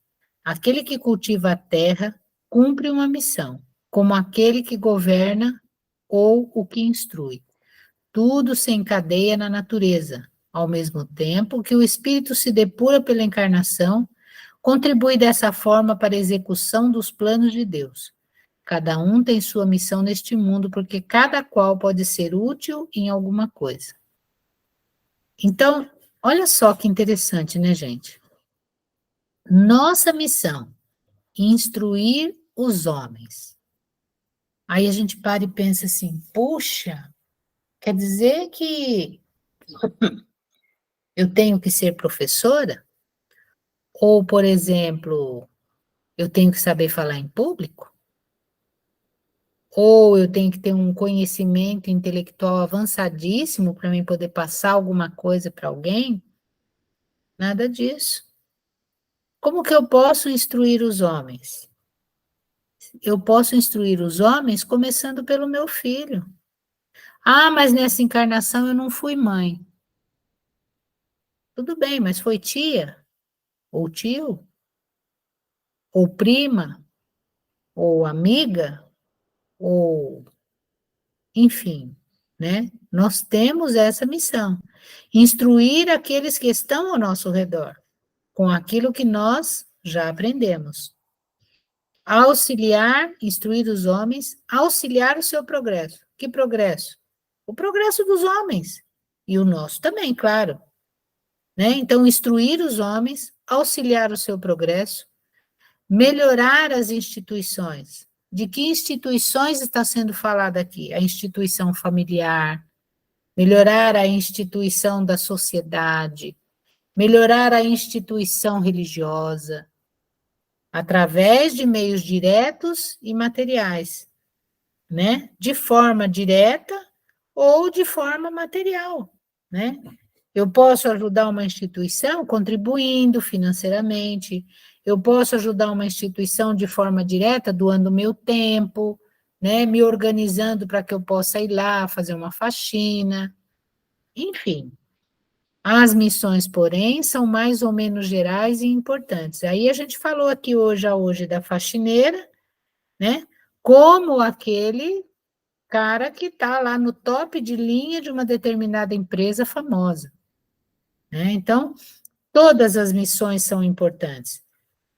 Aquele que cultiva a terra cumpre uma missão, como aquele que governa ou o que instrui. Tudo se encadeia na natureza, ao mesmo tempo que o espírito se depura pela encarnação, contribui dessa forma para a execução dos planos de Deus. Cada um tem sua missão neste mundo, porque cada qual pode ser útil em alguma coisa. Então, olha só que interessante, né, gente? Nossa missão, instruir os homens. Aí a gente para e pensa assim, puxa, quer dizer que eu tenho que ser professora? Ou, por exemplo, eu tenho que saber falar em público? ou eu tenho que ter um conhecimento intelectual avançadíssimo para mim poder passar alguma coisa para alguém. Nada disso. Como que eu posso instruir os homens? Eu posso instruir os homens começando pelo meu filho. Ah, mas nessa encarnação eu não fui mãe. Tudo bem, mas foi tia, ou tio, ou prima, ou amiga, ou enfim, né? Nós temos essa missão, instruir aqueles que estão ao nosso redor, com aquilo que nós já aprendemos. Auxiliar, instruir os homens, auxiliar o seu progresso. Que progresso? O progresso dos homens, e o nosso também, claro. Né? Então, instruir os homens, auxiliar o seu progresso, melhorar as instituições. De que instituições está sendo falado aqui? A instituição familiar, melhorar a instituição da sociedade, melhorar a instituição religiosa, através de meios diretos e materiais, né? De forma direta ou de forma material, né? Eu posso ajudar uma instituição contribuindo financeiramente, eu posso ajudar uma instituição de forma direta, doando meu tempo, né, me organizando para que eu possa ir lá fazer uma faxina, enfim. As missões, porém, são mais ou menos gerais e importantes. Aí a gente falou aqui hoje da faxineira, né, como aquele cara que está lá no top de linha de uma determinada empresa famosa. Né? Então, todas as missões são importantes,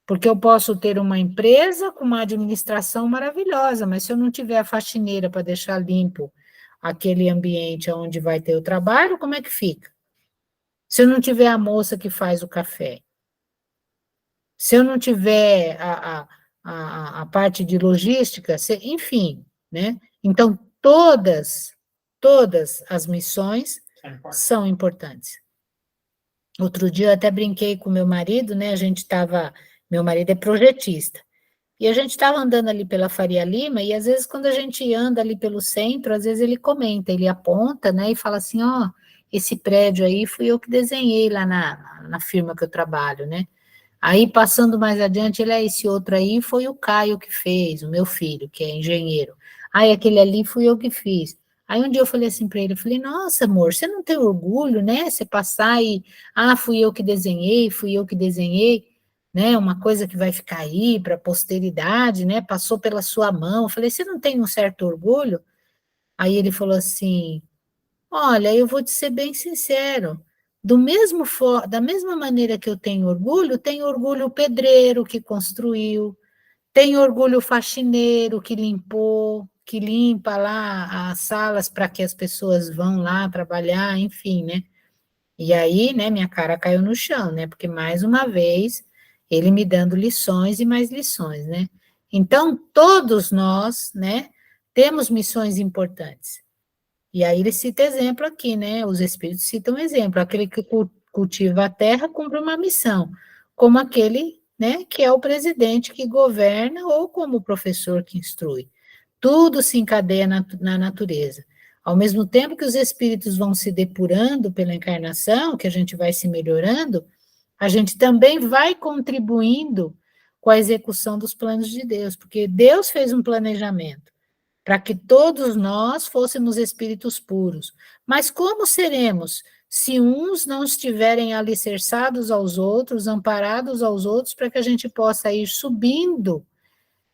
porque eu posso ter uma empresa com uma administração maravilhosa, mas se eu não tiver a faxineira para deixar limpo aquele ambiente onde vai ter o trabalho, como é que fica? Se eu não tiver a moça que faz o café, se eu não tiver a parte de logística, enfim, né? Então, todas as missões são importantes. Outro dia eu até brinquei com meu marido, né? Meu marido é projetista. E a gente estava andando ali pela Faria Lima, e às vezes quando a gente anda ali pelo centro, às vezes ele comenta, ele aponta, né? E fala assim, ó, esse prédio aí fui eu que desenhei lá na firma que eu trabalho, né? Aí, passando mais adiante, esse outro aí foi o Caio que fez, o meu filho, que é engenheiro. Aí, aquele ali fui eu que fiz. Aí, um dia eu falei assim para ele, eu falei, nossa, amor, você não tem orgulho, né? Você passar e, fui eu que desenhei, né? Uma coisa que vai ficar aí para a posteridade, né? Passou pela sua mão. Eu falei, você não tem um certo orgulho? Aí ele falou assim, olha, eu vou te ser bem sincero, da mesma maneira que eu tenho orgulho o pedreiro que construiu, tenho orgulho o faxineiro que limpou, que limpa lá as salas para que as pessoas vão lá trabalhar, enfim, né? E aí, né, minha cara caiu no chão, né? Porque mais uma vez ele me dando lições e mais lições, né? Então, todos nós, né, temos missões importantes. E aí ele cita exemplo aqui, né? Os espíritos citam exemplo. Aquele que cultiva a terra cumpre uma missão, como aquele, né, que é o presidente que governa ou como o professor que instrui. Tudo se encadeia na natureza. Ao mesmo tempo que os espíritos vão se depurando pela encarnação, que a gente vai se melhorando, a gente também vai contribuindo com a execução dos planos de Deus, porque Deus fez um planejamento para que todos nós fôssemos espíritos puros. Mas como seremos se uns não estiverem alicerçados aos outros, amparados aos outros, para que a gente possa ir subindo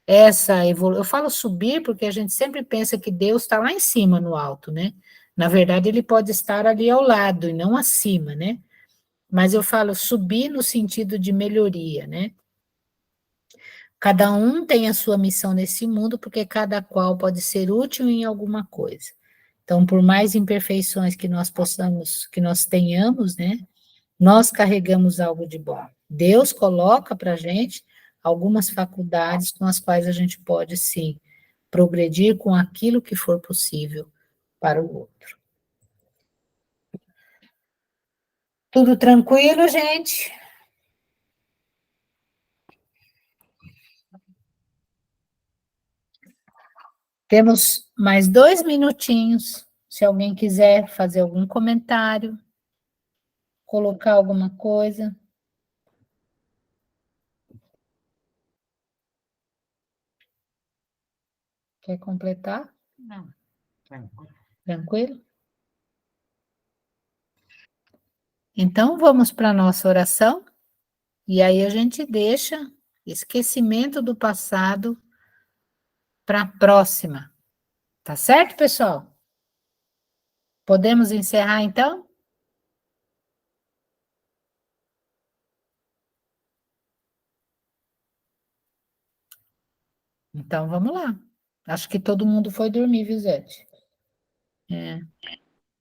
essa evolução? Eu falo subir porque a gente sempre pensa que Deus está lá em cima, no alto, né? Na verdade, ele pode estar ali ao lado e não acima, né? Mas eu falo subir no sentido de melhoria, né? Cada um tem a sua missão nesse mundo, porque cada qual pode ser útil em alguma coisa. Então, por mais imperfeições que nós que nós tenhamos, né, nós carregamos algo de bom. Deus coloca para a gente algumas faculdades com as quais a gente pode, sim, progredir com aquilo que for possível para o outro. Tudo tranquilo, gente? Temos mais 2 minutinhos, se alguém quiser fazer algum comentário, colocar alguma coisa. Quer completar? Não, tranquilo. Tranquilo? Então, vamos para a nossa oração, e aí a gente deixa esquecimento do passado para a próxima. Tá certo, pessoal? Podemos encerrar, então? Então, vamos lá. Acho que todo mundo foi dormir, viu, Zete? É.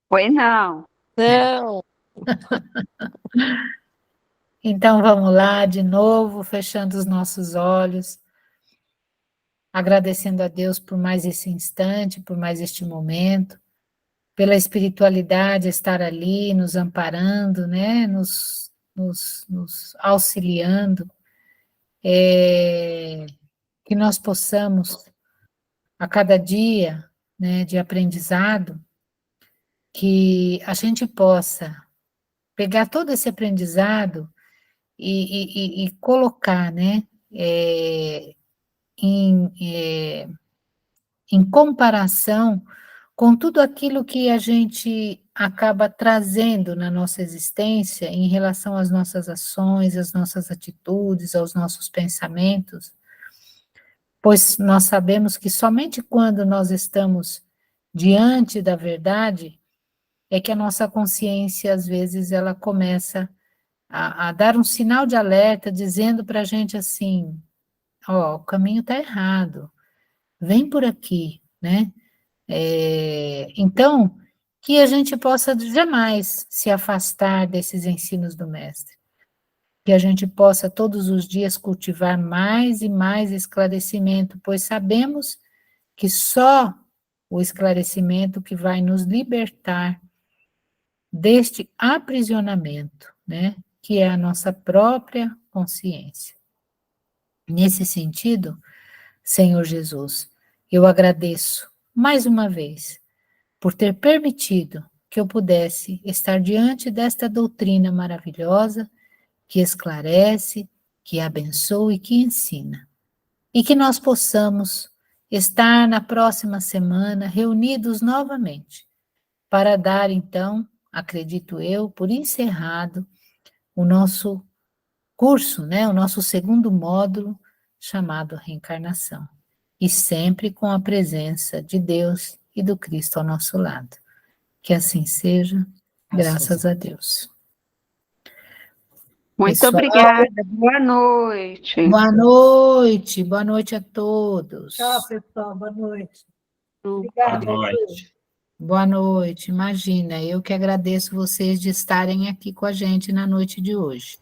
Foi não. Não, Então, vamos lá, de novo, fechando os nossos olhos, agradecendo a Deus por mais esse instante, por mais este momento, pela espiritualidade estar ali, nos amparando, né, nos auxiliando, que nós possamos, a cada dia, né, de aprendizado, que a gente possa pegar todo esse aprendizado e colocar, né, em, em comparação com tudo aquilo que a gente acaba trazendo na nossa existência em relação às nossas ações, às nossas atitudes, aos nossos pensamentos, pois nós sabemos que somente quando nós estamos diante da verdade é que a nossa consciência, às vezes, ela começa a dar um sinal de alerta, dizendo para a gente assim, ó, o caminho está errado, vem por aqui, né? Então, que a gente possa jamais se afastar desses ensinos do mestre, que a gente possa todos os dias cultivar mais e mais esclarecimento, pois sabemos que só o esclarecimento que vai nos libertar deste aprisionamento, né, que é a nossa própria consciência. Nesse sentido, Senhor Jesus, eu agradeço mais uma vez por ter permitido que eu pudesse estar diante desta doutrina maravilhosa que esclarece, que abençoa e que ensina. E que nós possamos estar na próxima semana reunidos novamente para dar, então, acredito eu, por encerrado o nosso curso, né, o nosso segundo módulo chamado Reencarnação. E sempre com a presença de Deus e do Cristo ao nosso lado. Que assim seja, graças a Deus. Muito Pessoal, obrigada. Boa noite. boa noite a todos. Tchau, pessoal. Boa noite. Boa Obrigada, Ju. noite. Boa noite, imagina, eu que agradeço vocês de estarem aqui com a gente na noite de hoje.